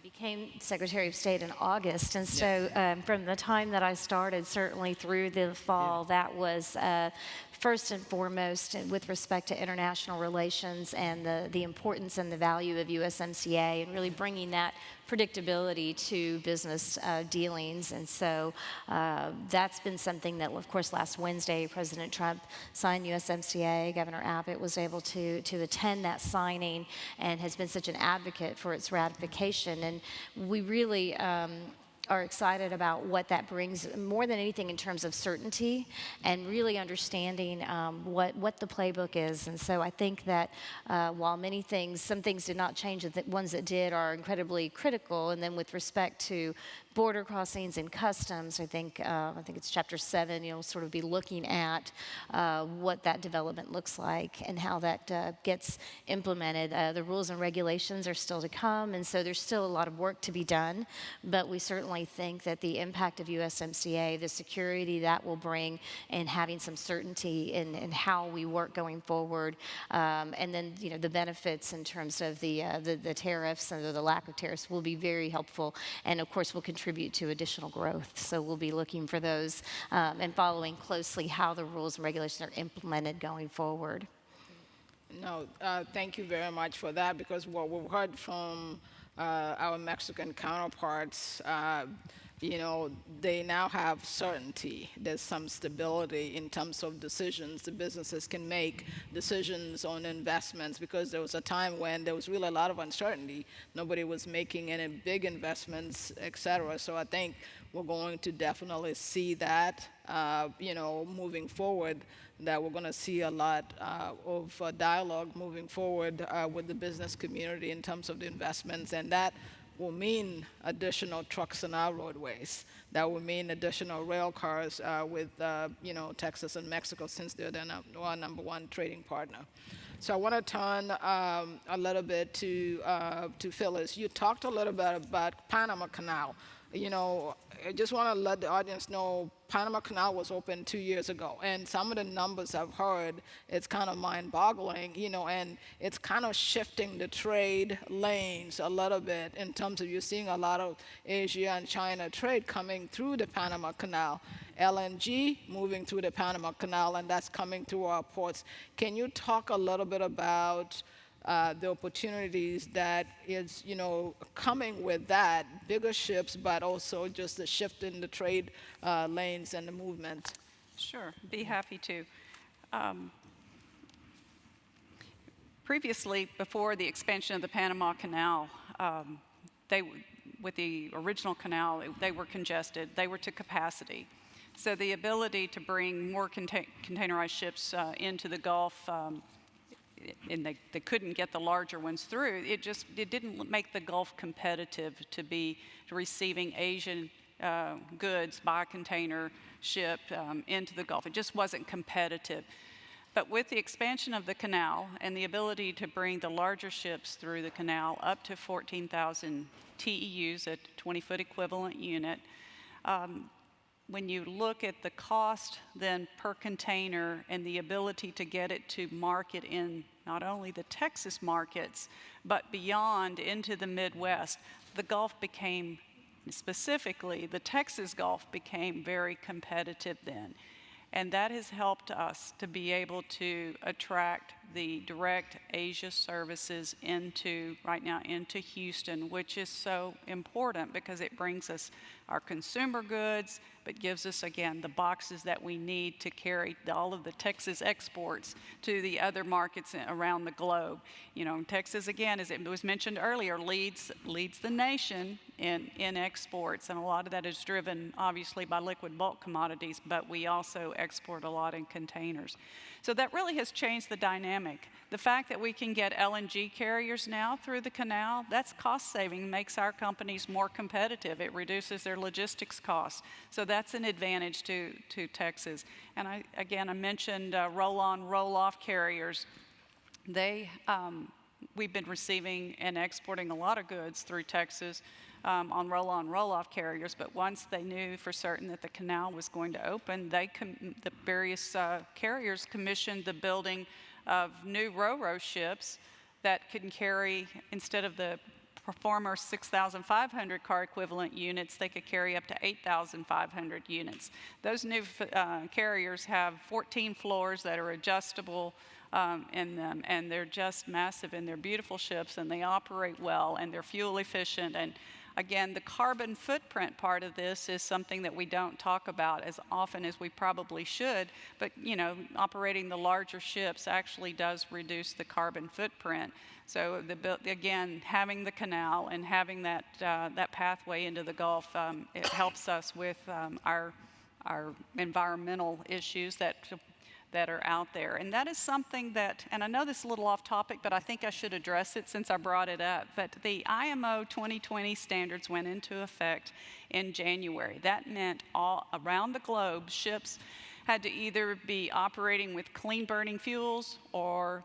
became Secretary of State in August, and so from the time that I started, certainly through the fall, that was first and foremost with respect to international relations and the importance and the value of USMCA and really bringing that predictability to business dealings. And so that's been something that, of course, last Wednesday, President Trump signed USMCA. Governor Abbott was able to attend that signing and has been such an advocate for its ratification. And we really are excited about what that brings, more than anything in terms of certainty and really understanding what the playbook is. And so I think that while some things did not change, the ones that did are incredibly critical. And then with respect to border crossings and customs, I think it's Chapter 7, you'll sort of be looking at what that development looks like and how that gets implemented. The rules and regulations are still to come, and so there's still a lot of work to be done, but we certainly think that the impact of USMCA, the security that will bring, and having some certainty in how we work going forward, and then the benefits in terms of the tariffs and the lack of tariffs will be very helpful, and of course will contribute to additional growth. So we'll be looking for those and following closely how the rules and regulations are implemented going forward.
No, thank you very much for that, because what we've heard from our Mexican counterparts, they now have certainty. There's some stability in terms of decisions. The businesses can make decisions on investments, because there was a time when there was really a lot of uncertainty. Nobody was making any big investments, et cetera. So I think we're going to definitely see that, moving forward, that we're going to see a lot of dialogue moving forward with the business community in terms of the investments, and that will mean additional trucks on our roadways. That will mean additional rail cars with Texas and Mexico, since they're our number one trading partner. So I want to turn a little bit to Phyllis. You talked a little bit about Panama Canal. I just want to let the audience know Panama Canal was opened 2 years ago, and some of the numbers I've heard, it's kind of mind-boggling, and it's kind of shifting the trade lanes a little bit in terms of you're seeing a lot of Asia and China trade coming through the Panama Canal. LNG moving through the Panama Canal, and that's coming through our ports. Can you talk a little bit about the opportunities that is, coming with that, bigger ships, but also just the shift in the trade lanes and the movement?
Sure, be happy to. Previously, before the expansion of the Panama Canal, with the original canal, they were congested, they were to capacity. So the ability to bring more containerized ships into the Gulf, and they couldn't get the larger ones through, it didn't make the Gulf competitive to receiving Asian goods by container ship into the Gulf. It just wasn't competitive. But with the expansion of the canal and the ability to bring the larger ships through the canal up to 14,000 TEUs, a 20-foot equivalent unit, when you look at the cost then per container and the ability to get it to market in not only the Texas markets, but beyond into the Midwest, the Gulf became, specifically the Texas Gulf became very competitive then. And that has helped us to be able to attract the direct Asia services right now into Houston, which is so important because it brings us our consumer goods, but gives us, again, the boxes that we need to carry all of the Texas exports to the other markets around the globe. You know, Texas, again, as it was mentioned earlier, leads the nation in exports, and a lot of that is driven, obviously, by liquid bulk commodities, but we also export a lot in containers. So that really has changed the dynamic. The fact that we can get LNG carriers now through the canal, that's cost saving, makes our companies more competitive. It reduces their logistics costs. So that's an advantage to Texas. And I mentioned roll-on, roll-off carriers. We've been receiving and exporting a lot of goods through Texas on roll-on, roll-off carriers, but once they knew for certain that the canal was going to open, the various carriers commissioned the building of new ro-ro ships that can carry, instead of the former 6,500 car equivalent units, they could carry up to 8,500 units. Those new carriers have 14 floors that are adjustable in them, and they're just massive, and they're beautiful ships, and they operate well, and they're fuel efficient. And again, the carbon footprint part of this is something that we don't talk about as often as we probably should, but you know, operating the larger ships actually does reduce the carbon footprint. So again, having the canal and having that pathway into the Gulf, it helps us with our environmental issues that are out there. And that is something that, and I know this is a little off topic, but I think I should address it since I brought it up, but the IMO 2020 standards went into effect in January. That meant all around the globe, ships had to either be operating with clean burning fuels or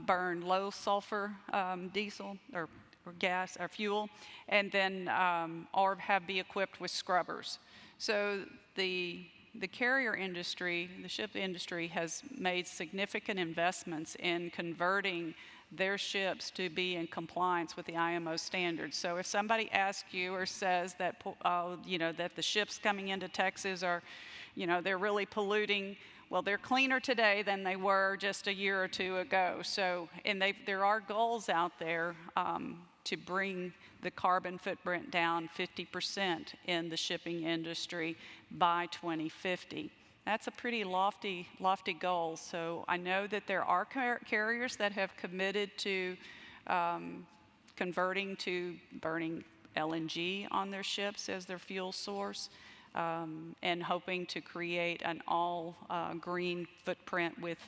burn low sulfur diesel or gas or fuel, and then or be equipped with scrubbers. So the carrier industry, the ship industry, has made significant investments in converting their ships to be in compliance with the IMO standards. So if somebody asks you or says that, that the ships coming into Texas are, they're really polluting, well, they're cleaner today than they were just a year or two ago. So, and there are goals out there to bring the carbon footprint down 50% in the shipping industry by 2050. That's a pretty lofty goal. So I know that there are carriers that have committed to converting to burning LNG on their ships as their fuel source, and hoping to create an all green footprint with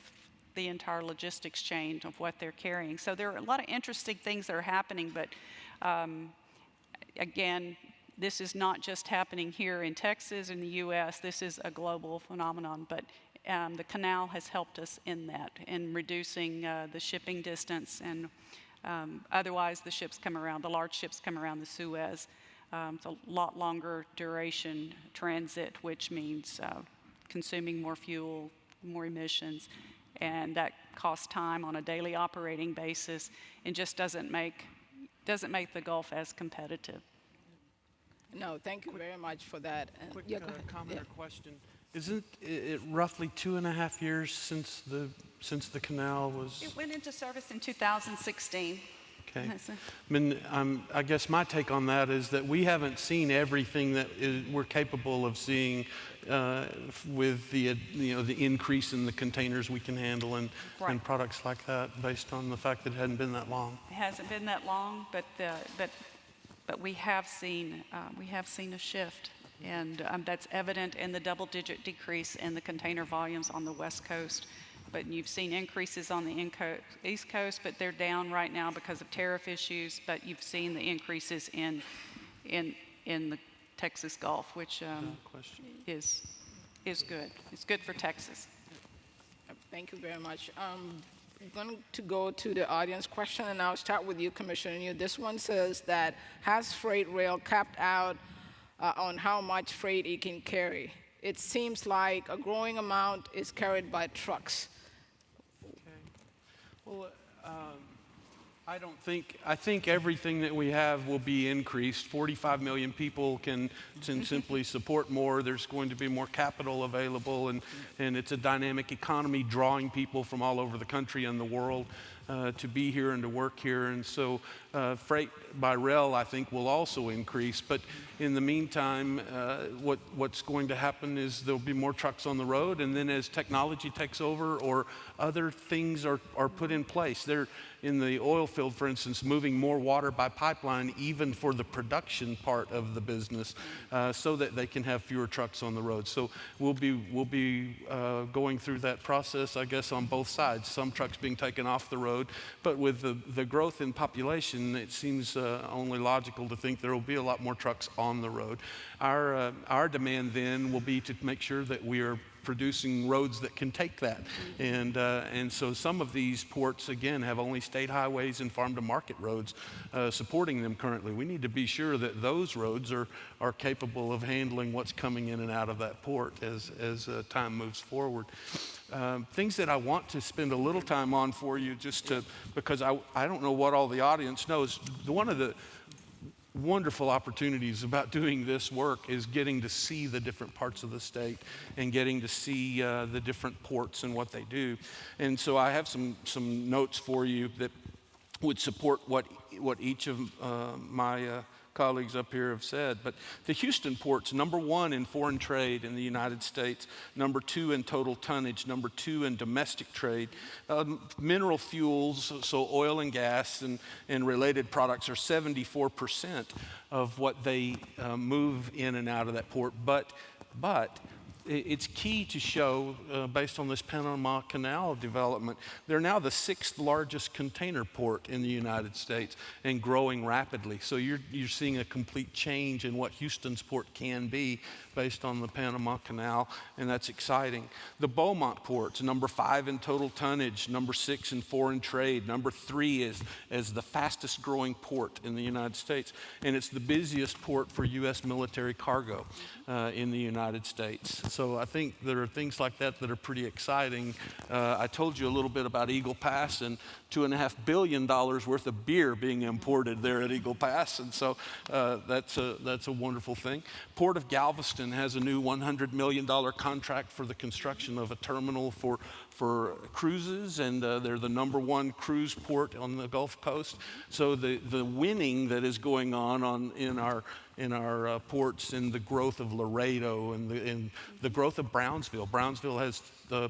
the entire logistics chain of what they're carrying. So there are a lot of interesting things that are happening, but again, this is not just happening here in Texas, in the U.S., this is a global phenomenon, but the canal has helped us in that, in reducing the shipping distance, and otherwise the large ships come around the Suez. It's a lot longer duration transit, which means consuming more fuel, more emissions, and that costs time on a daily operating basis and just doesn't make the Gulf as competitive.
No, thank you very much for that.
Quick comment or question. Isn't it roughly 2.5 years since the canal was?
It went into service in 2016.
Okay. I guess my take on that is that we haven't seen everything that we're capable of seeing with the increase in the containers we can handle and products like that, based on the fact that it hadn't been that long.
It hasn't been that long, but we have seen a shift, and that's evident in the double-digit decrease in the container volumes on the West Coast. But you've seen increases on the East Coast, but they're down right now because of tariff issues. But you've seen the increases in the Texas Gulf, which is good. It's good for Texas.
Thank you very much. I'm going to go to the audience question, and I'll start with you, Commissioner. This one says that, has freight rail capped out on how much freight it can carry? It seems like a growing amount is carried by trucks.
Well, I think everything that we have will be increased. 45 million people can simply support more. There's going to be more capital available, and it's a dynamic economy drawing people from all over the country and the world to be here and to work here. And so freight by rail, I think, will also increase. But in the meantime, what's going to happen is there'll be more trucks on the road, and then as technology takes over or other things are put in place, they're in the oil field, for instance, moving more water by pipeline even for the production part of the business so that they can have fewer trucks on the road. So we'll be going through that process, I guess, on both sides, some trucks being taken off the road, but with the growth in population, it seems only logical to think there will be a lot more trucks on the road. Our demand then will be to make sure that we are producing roads that can take that. And so some of these ports, again, have only state highways and farm-to-market roads supporting them currently. We need to be sure that those roads are capable of handling what's coming in and out of that port as time moves forward. Things that I want to spend a little time on for you, because I don't know what all the audience knows. One of the wonderful opportunities about doing this work is getting to see the different parts of the state and getting to see the different ports and what they do. And so I have some notes for you that would support what each of my colleagues up here have said. But the Houston port's #1 in foreign trade in the United States, #2 in total tonnage, #2 in domestic trade. Mineral fuels, so oil and gas and related products, are 74% of what they move in and out of that port. But it's key to show, based on this Panama Canal development, they're now the 6th largest container port in the United States and growing rapidly. So you're seeing a complete change in what Houston's port can be based on the Panama Canal, and that's exciting. The Beaumont port's #5 in total tonnage, #6 in foreign trade, #3 is the fastest growing port in the United States, and it's the busiest port for U.S. military cargo in the United States. So I think there are things like that that are pretty exciting. I told you a little bit about Eagle Pass and $2.5 billion worth of beer being imported there at Eagle Pass, and so that's a wonderful thing. Port of Galveston has a new $100 million contract for the construction of a terminal for cruises, and they're the #1 cruise port on the Gulf Coast. So the winning that is going on in our ports, and the growth of Laredo and the growth of Brownsville. Brownsville has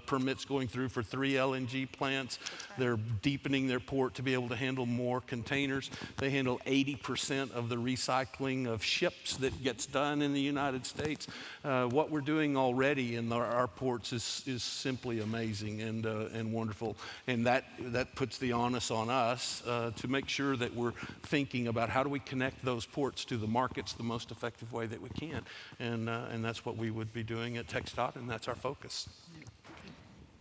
permits going through for 3 LNG plants. Right. They're deepening their port to be able to handle more containers. They handle 80% of the recycling of ships that gets done in the United States. What we're doing already in our ports is simply amazing and wonderful. And that puts the onus on us to make sure that we're thinking about how do we connect those ports to the markets the most effective way that we can. And that's what we would be doing at TxDOT, and that's our focus.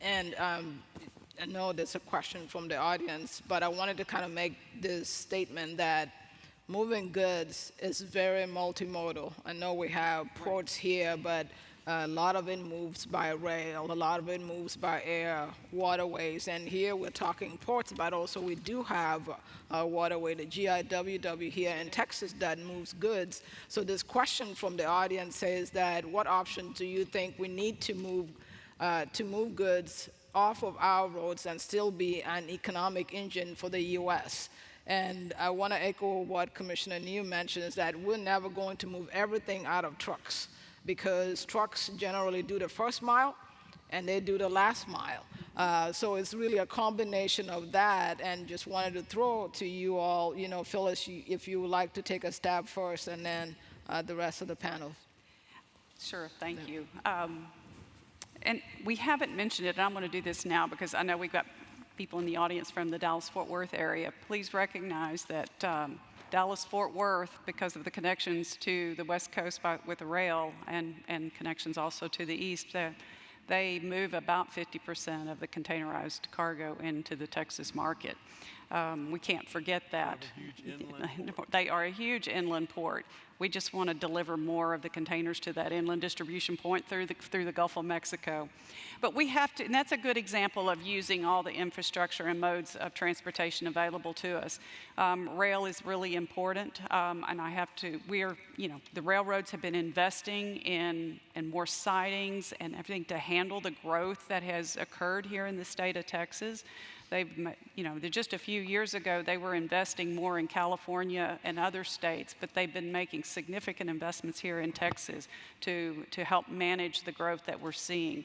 And I know there's a question from the audience, but I wanted to kind of make this statement that moving goods is very multimodal. I know we have ports here, but a lot of it moves by rail, a lot of it moves by air, waterways, and here we're talking ports, but also we do have a waterway, the GIWW here in Texas, that moves goods. So this question from the audience says that what options do you think we need to move goods off of our roads and still be an economic engine for the U.S.? And I want to echo what Commissioner New mentioned, is that we're never going to move everything out of trucks, because trucks generally do the first mile and they do the last mile. So it's really a combination of that, and just wanted to throw to you all, Phyllis, if you would like to take a stab first, and then the rest of the panel.
Sure, thank you. And we haven't mentioned it, and I'm going to do this now because I know we've got people in the audience from the Dallas-Fort Worth area. Please recognize that Dallas-Fort Worth, because of the connections to the West Coast with the rail and connections also to the east, they move about 50% of the containerized cargo into the Texas market. We can't forget that.
Huge inland port.
They are a huge inland port. We just want to deliver more of the containers to that inland distribution point through the Gulf of Mexico. But we have to, and that's a good example of using all the infrastructure and modes of transportation available to us. Rail is really important, and the railroads have been investing in more sidings and everything to handle the growth that has occurred here in the state of Texas. Just a few years ago, they were investing more in California and other states, but they've been making significant investments here in Texas to help manage the growth that we're seeing.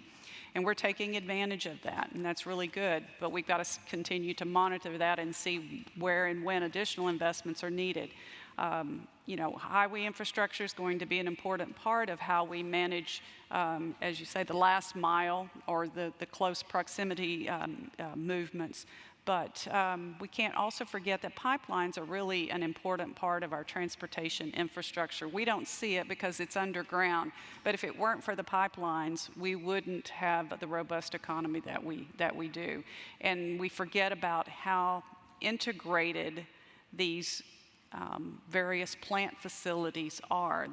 And we're taking advantage of that, and that's really good. But we've got to continue to monitor that and see where and when additional investments are needed. Highway infrastructure is going to be an important part of how we manage, as you say, the last mile or the close proximity movements. But we can't also forget that pipelines are really an important part of our transportation infrastructure. We don't see it because it's underground, but if it weren't for the pipelines, we wouldn't have the robust economy that we do. And we forget about how integrated these various plant facilities are.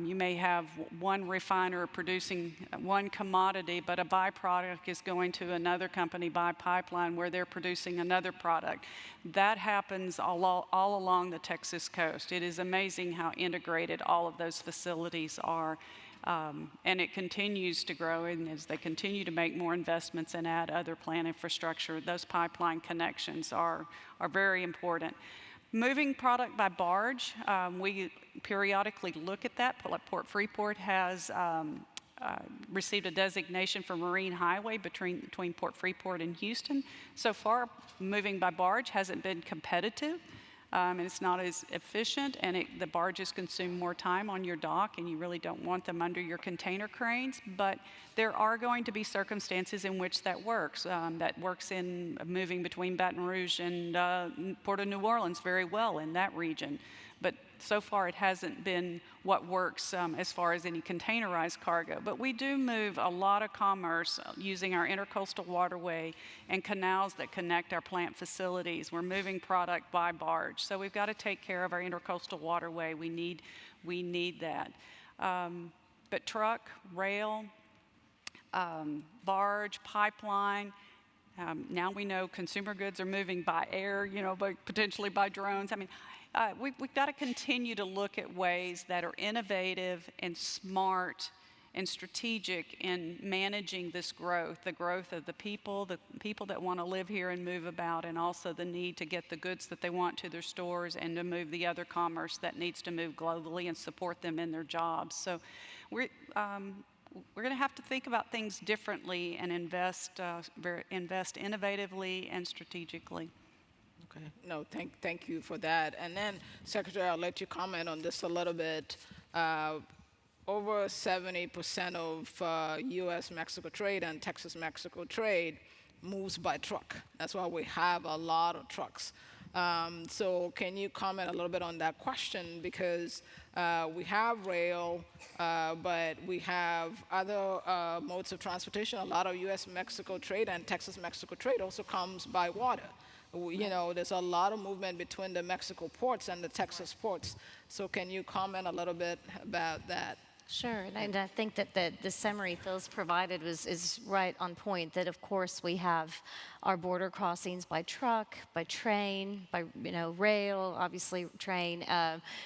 You may have one refiner producing one commodity, but a byproduct is going to another company by pipeline where they're producing another product. That happens all along the Texas coast. It is amazing how integrated all of those facilities are. And it continues to grow, and as they continue to make more investments and add other plant infrastructure, those pipeline connections are very important. Moving product by barge, we periodically look at that. Port Freeport has received a designation for marine highway between Port Freeport and Houston. So far, moving by barge hasn't been competitive, and it's not as efficient, and the barges consume more time on your dock, and you really don't want them under your container cranes. But there are going to be circumstances in which that works. That works in moving between Baton Rouge and Port of New Orleans very well in that region. But so far it hasn't been what works as far as any containerized cargo. But we do move a lot of commerce using our intercoastal waterway and canals that connect our plant facilities. We're moving product by barge. So we've got to take care of our intercoastal waterway. We need that. But truck, rail, barge, pipeline, now we know consumer goods are moving by air, potentially by drones. We've got to continue to look at ways that are innovative and smart and strategic in managing this growth, the growth of the people that want to live here and move about, and also the need to get the goods that they want to their stores and to move the other commerce that needs to move globally and support them in their jobs. So we're going to have to think about things differently and invest innovatively and strategically.
Okay. No, thank you for that. And then, Secretary, I'll let you comment on this a little bit. Over 70% of U.S.-Mexico trade and Texas-Mexico trade moves by truck. That's why we have a lot of trucks. So can you comment a little bit on that question? Because we have rail, but we have other modes of transportation. A lot of U.S.-Mexico trade and Texas-Mexico trade also comes by water. There's a lot of movement between the Mexico ports and the Texas ports. So can you comment a little bit about that?
Sure, and I think that the summary Phyllis provided is right on point, that of course we have our border crossings by truck, by train, by rail, obviously train,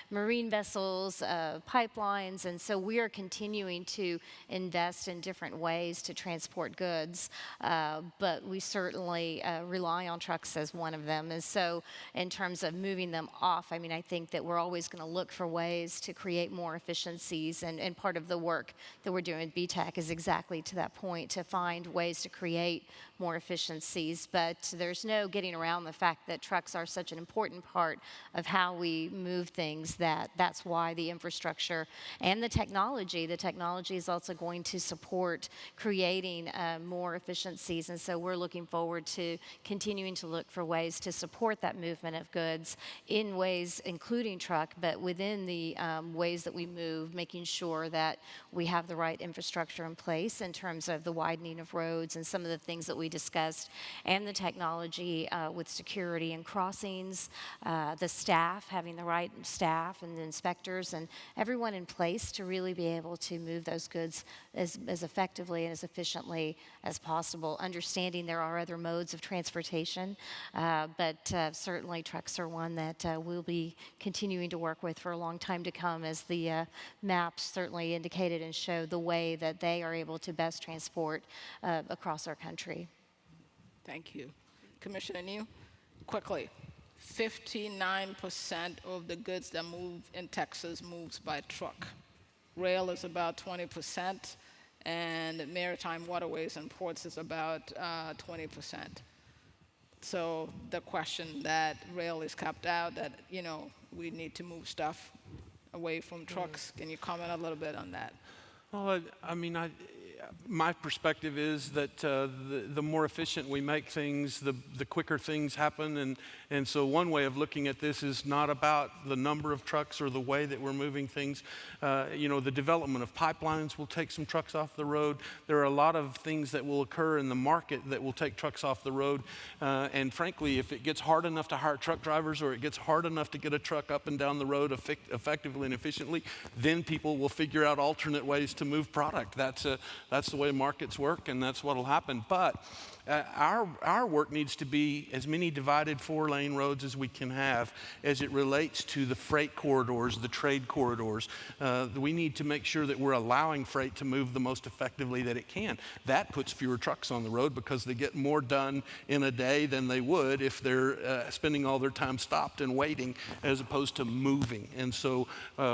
marine vessels, pipelines, and so we are continuing to invest in different ways to transport goods, but we certainly rely on trucks as one of them. And so in terms of moving them off, I think that we're always going to look for ways to create more efficiencies, and part of the work that we're doing at BTAC is exactly to that point, to find ways to create more efficiencies. But there's no getting around the fact that trucks are such an important part of how we move things, that's why the infrastructure and the technology is also going to support creating more efficiencies. And so we're looking forward to continuing to look for ways to support that movement of goods in ways including truck, but within the ways that we move, making sure sure that we have the right infrastructure in place in terms of the widening of roads and some of the things that we discussed, and the technology with security and crossings, the staff, having the right staff and the inspectors and everyone in place to really be able to move those goods as effectively and as efficiently as possible, understanding there are other modes of transportation, but certainly trucks are one that we'll be continuing to work with for a long time to come, as the maps certainly indicated and showed the way that they are able to best transport across our country.
Thank you. Commissioner New, quickly, 59% of the goods that move in Texas moves by truck. Rail is about 20%, and maritime waterways and ports is about 20%. So the question that rail is capped out, that, we need to move stuff away from trucks. Can you comment a little bit on that?
Well, my perspective is that the more efficient we make things, the quicker things happen. And so one way of looking at this is not about the number of trucks or the way that we're moving things. The development of pipelines will take some trucks off the road. There are a lot of things that will occur in the market that will take trucks off the road. And frankly, if it gets hard enough to hire truck drivers, or it gets hard enough to get a truck up and down the road effectively and efficiently, then people will figure out alternate ways to move product. That's the way markets work, and that's what will happen. But our work needs to be as many divided 4-lane roads as we can have as it relates to the freight corridors, the trade corridors. We need to make sure that we're allowing freight to move the most effectively that it can. That puts fewer trucks on the road because they get more done in a day than they would if they're spending all their time stopped and waiting as opposed to moving. And so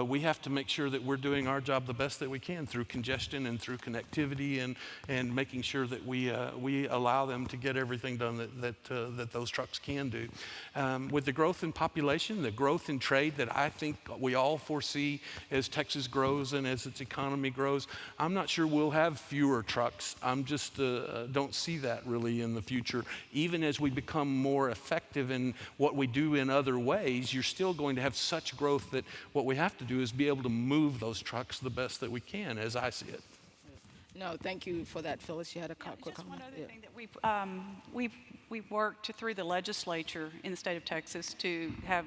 we have to make sure that we're doing our job the best that we can through congestion and through connectivity and making sure that we allow them to get everything done that those trucks can do. With the growth in population, the growth in trade that I think we all foresee as Texas grows and as its economy grows, I'm not sure we'll have fewer trucks. I'm just don't see that really in the future. Even as we become more effective in what we do in other ways, you're still going to have such growth that what we have to do is be able to move those trucks the best that we can, as I see it.
No, thank you for that, Phyllis. You had a quick comment.
Just one other thing that we've worked through the legislature in the state of Texas to have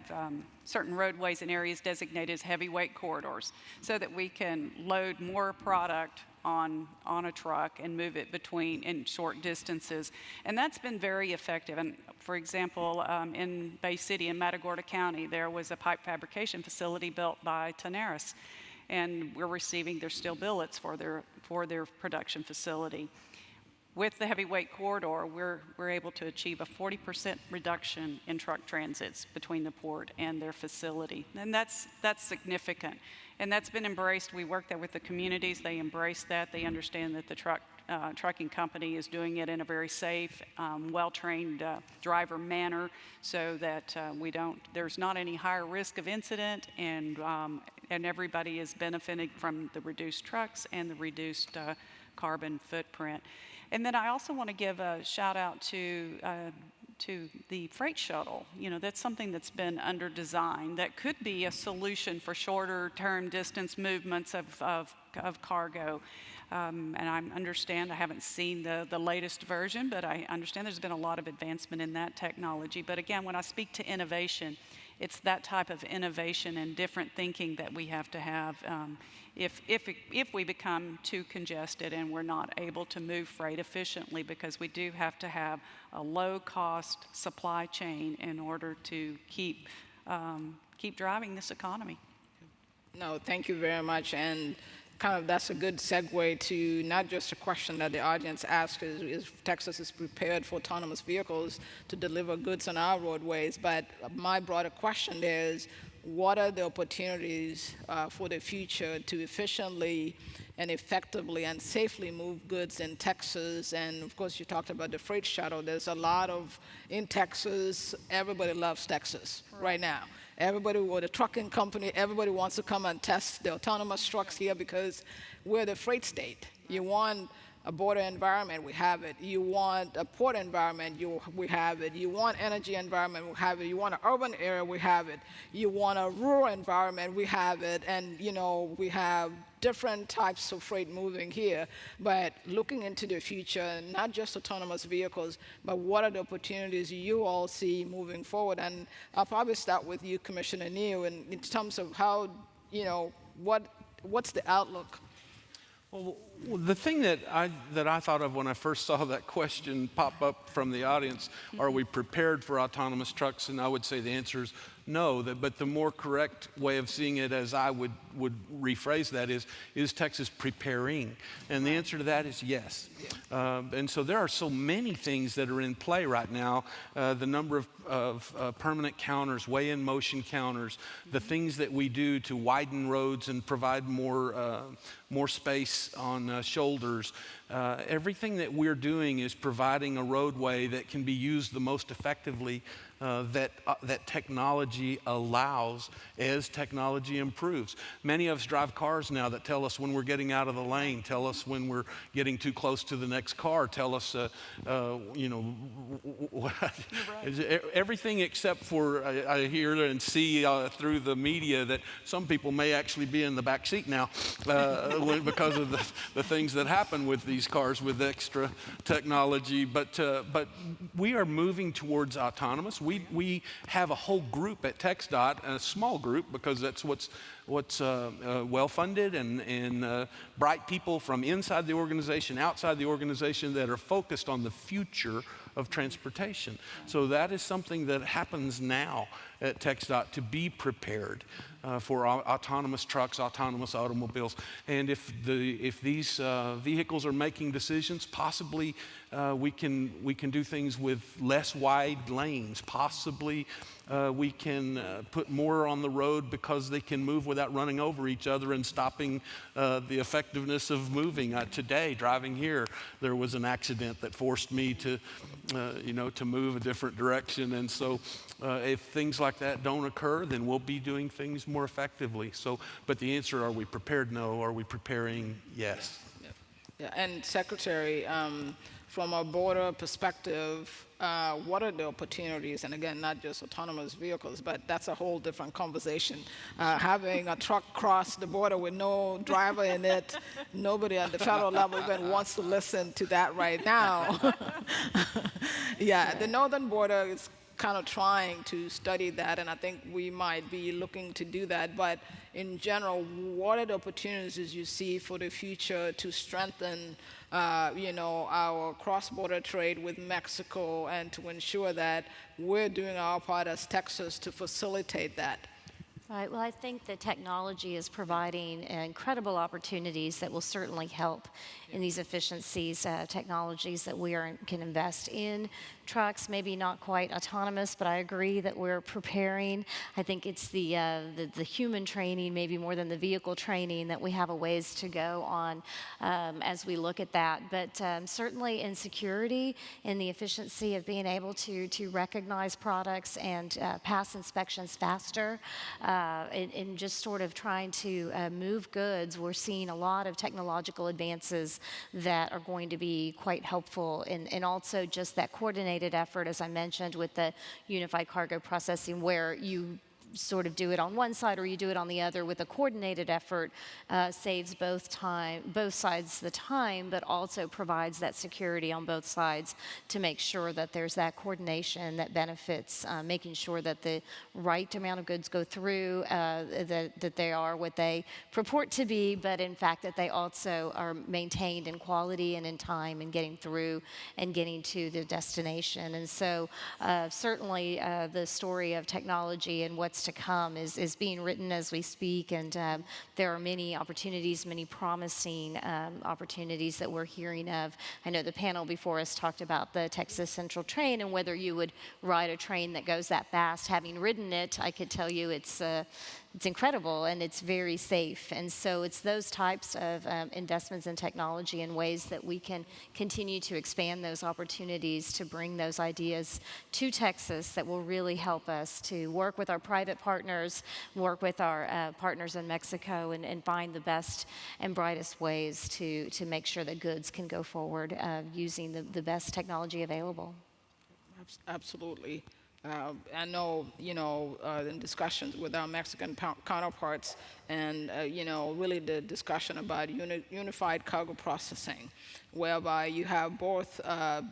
certain roadways and areas designated as heavyweight corridors, so that we can load more product on a truck and move it in short distances. And that's been very effective. And for example, in Bay City in Matagorda County, there was a pipe fabrication facility built by Tenaris, and we're receiving their steel billets for their production facility. With the heavyweight corridor, we're able to achieve a 40% reduction in truck transits between the port and their facility, and that's significant. And that's been embraced. We work there with the communities. They embrace that. They understand that the trucking company is doing it in a very safe, well-trained driver manner, so that there's not any higher risk of incident, and everybody is benefiting from the reduced trucks and the reduced carbon footprint. And then I also want to give a shout out to the freight shuttle. That's something that's been under design that could be a solution for shorter term distance movements of cargo. And I understand, I haven't seen the latest version, but I understand there's been a lot of advancement in that technology. But again, when I speak to innovation, it's that type of innovation and different thinking that we have to have if we become too congested and we're not able to move freight efficiently, because we do have to have a low-cost supply chain in order to keep driving this economy.
No, thank you very much. And kind of that's a good segue to not just a question that the audience asked, is Texas is prepared for autonomous vehicles to deliver goods on our roadways, but my broader question is, what are the opportunities for the future to efficiently and effectively and safely move goods in Texas? And of course, you talked about the freight shuttle. There's a lot in Texas, everybody loves Texas right now. Everybody with a trucking company, everybody wants to come and test the autonomous trucks here because we're the freight state. You want a border environment, we have it. You want a port environment, we have it. You want energy environment, we have it. You want an urban area, we have it. You want a rural environment, we have it. And we have different types of freight moving here. But looking into the future, not just autonomous vehicles, but what are the opportunities you all see moving forward? And I'll probably start with you, Commissioner Neal, in terms of how, what's the outlook?
Well, the thing that I thought of when I first saw that question pop up from the audience, are we prepared for autonomous trucks? And I would say the answer is no. But the more correct way of seeing it, as I would rephrase that, is Texas preparing? And the answer to that is yes. And so there are so many things that are in play right now. The number of permanent counters, weigh-in motion counters, the things that we do to widen roads and provide more space on shoulders. Everything that we're doing is providing a roadway that can be used the most effectively that technology allows as technology improves. Many of us drive cars now that tell us when we're getting out of the lane, tell us when we're getting too close to the next car, tell us, everything except for I hear and see through the media that some people may actually be in the back seat now because of the things that happen with these cars with extra technology. But we are moving towards autonomous. We have a whole group at TxDOT, a small group, because that's what's well-funded and bright people from inside the organization, outside the organization, that are focused on the future of transportation. So that is something that happens now at TxDOT, to be prepared for autonomous trucks, autonomous automobiles. And if these vehicles are making decisions, possibly we can do things with less wide lanes. Possibly we can put more on the road because they can move without running over each other and stopping the effectiveness of moving. Today, driving here, there was an accident that forced me to move a different direction. And so if things like that don't occur, then we'll be doing things more effectively. So, but the answer, are we prepared? No. Are we preparing? Yes.
Yeah. And Secretary, from a border perspective, what are the opportunities? And again, not just autonomous vehicles, but that's a whole different conversation. Having a truck cross the border with no driver in it, nobody at the federal level even wants to listen to that right now. Yeah, the northern border is kind of trying to study that, and I think we might be looking to do that. But in general, what are the opportunities you see for the future to strengthen our cross-border trade with Mexico, and to ensure that we're doing our part as Texas to facilitate that?
Right. Well, I think that technology is providing incredible opportunities that will certainly help in these efficiencies, technologies that we can invest in. Trucks, maybe not quite autonomous, but I agree that we're preparing. I think it's the human training, maybe more than the vehicle training, that we have a ways to go on as we look at that. But certainly in security, in the efficiency of being able to recognize products and pass inspections faster, in just sort of trying to move goods, we're seeing a lot of technological advances that are going to be quite helpful, and also just that coordinated effort, as I mentioned, with the unified cargo processing, where you sort of do it on one side or you do it on the other. With a coordinated effort, saves both sides the time, but also provides that security on both sides to make sure that there's that coordination that benefits making sure that the right amount of goods go through, that they are what they purport to be, but in fact that they also are maintained in quality and in time, and getting through and getting to the destination. And so certainly the story of technology and what's to come is being written as we speak, and there are many opportunities, many promising opportunities that we're hearing of. I know the panel before us talked about the Texas Central train and whether you would ride a train that goes that fast. Having ridden it, I could tell you it's incredible, and it's very safe. And so it's those types of investments in technology and ways that we can continue to expand those opportunities to bring those ideas to Texas that will really help us to work with our private private partners, work with our partners in Mexico, and find the best and brightest ways to make sure that goods can go forward using the best technology available.
Absolutely. I know, in discussions with our Mexican counterparts and, really the discussion about unified cargo processing, whereby you have both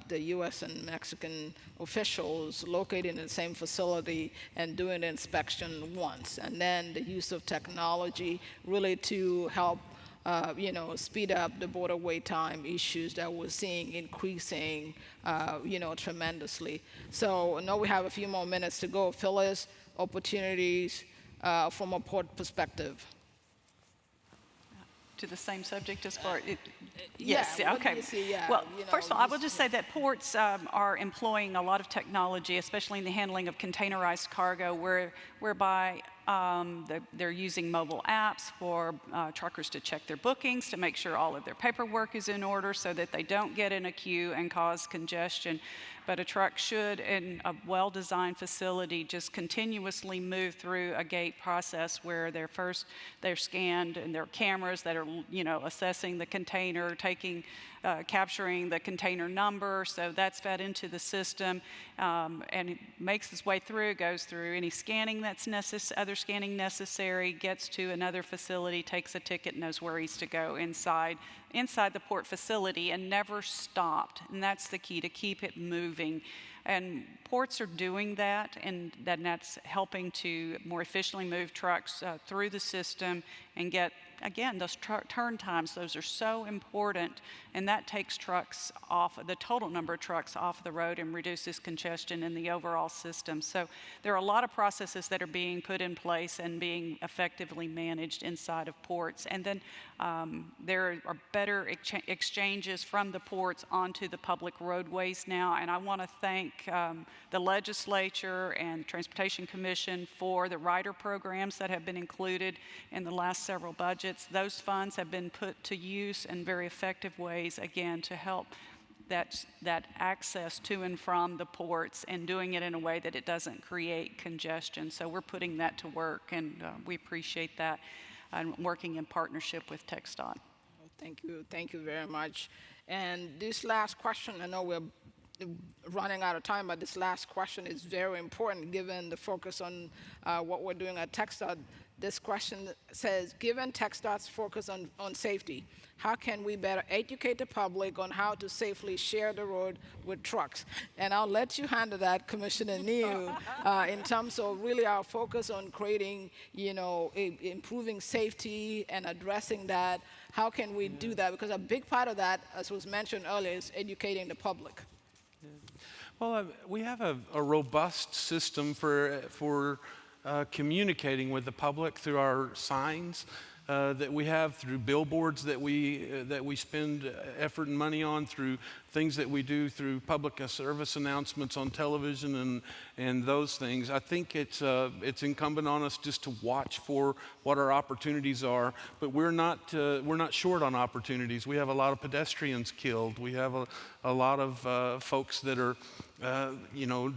the U.S. and Mexican officials located in the same facility and doing the inspection once, and then the use of technology really to help speed up the border wait time issues that we're seeing increasing, tremendously. So I know we have a few more minutes to go. Phyllis, opportunities from a port perspective.
To the same subject as far it,
Yeah,
yes,
what do
okay.
you see? Yeah,
Well, first of all, I will just say that ports are employing a lot of technology, especially in the handling of containerized cargo, whereby they're using mobile apps for truckers to check their bookings, to make sure all of their paperwork is in order so that they don't get in a queue and cause congestion. But a truck should, in a well-designed facility, just continuously move through a gate process where they're scanned, and there are cameras that are, assessing the container, capturing the container number, so that's fed into the system, and it makes its way through, goes through any scanning that's other scanning necessary, gets to another facility, takes a ticket, knows where he's to go inside the port facility, and never stopped. And that's the key, to keep it moving. And ports are doing that, and that's helping to more efficiently move trucks through the system and get, again, those turn times. Those are so important, and that takes trucks off, the total number of trucks off the road, and reduces congestion in the overall system. So there are a lot of processes that are being put in place and being effectively managed inside of ports. And then there are better exchanges from the ports onto the public roadways now, and I want to thank the legislature and Transportation Commission for the rider programs that have been included in the last several budgets. Those funds have been put to use in very effective ways, again, to help that access to and from the ports, and doing it in a way that it doesn't create congestion. So we're putting that to work, and we appreciate that, and working in partnership with TxDOT.
Thank you very much. And this last question, I know we're running out of time, but this last question is very important given the focus on what we're doing at TxDOT. This question says, given TxDOT's focus on safety, how can we better educate the public on how to safely share the road with trucks? And I'll let you handle that, Commissioner New, in terms of really our focus on creating, improving safety and addressing that. How can we do that? Because a big part of that, as was mentioned earlier, is educating the public.
Well, we have a robust system for communicating with the public through our signs that we have, through billboards that we spend effort and money on, through things that we do through public service announcements on television and those things. I think it's incumbent on us just to watch for what our opportunities are, but we're not short on opportunities. We have a lot of pedestrians killed. We have a lot of folks that are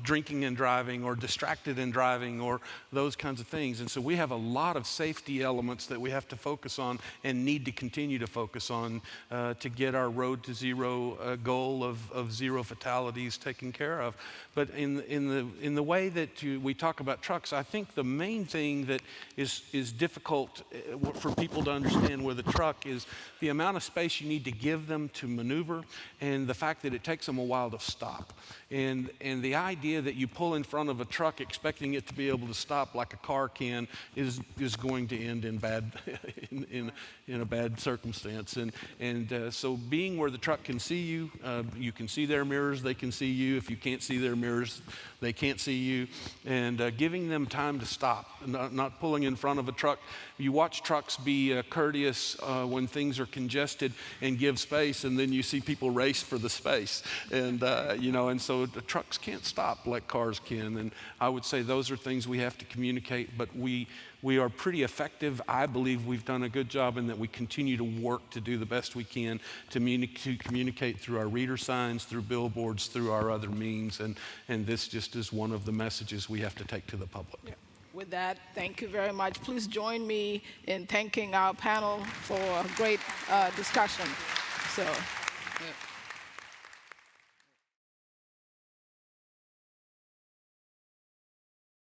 drinking and driving, or distracted and driving, or those kinds of things. And so we have a lot of safety elements that we have to focus on and need to continue to focus on to get our road to zero goal of zero fatalities taken care of. But in the way that we talk about trucks, I think the main thing that is difficult for people to understand with a truck is the amount of space you need to give them to maneuver, and the fact that it takes them a while to stop. And the idea that you pull in front of a truck expecting it to be able to stop like a car can is going to end in bad in a bad circumstance. And so being where the truck can see you, you can see their mirrors, they can see you. If you can't see their mirrors, they can't see you. And giving them time to stop, not pulling in front of a truck. You watch trucks be courteous when things are congested and give space, and then you see people race for the space. And and so the trucks can't stop like cars can. And I would say those are things we have to communicate, but we are pretty effective. I believe we've done a good job, in that we continue to work to do the best we can to communicate through our reader signs, through billboards, through our other means. And this just is one of the messages we have to take to the public.
Yeah. With that, thank you very much. Please join me in thanking our panel for a great discussion. So.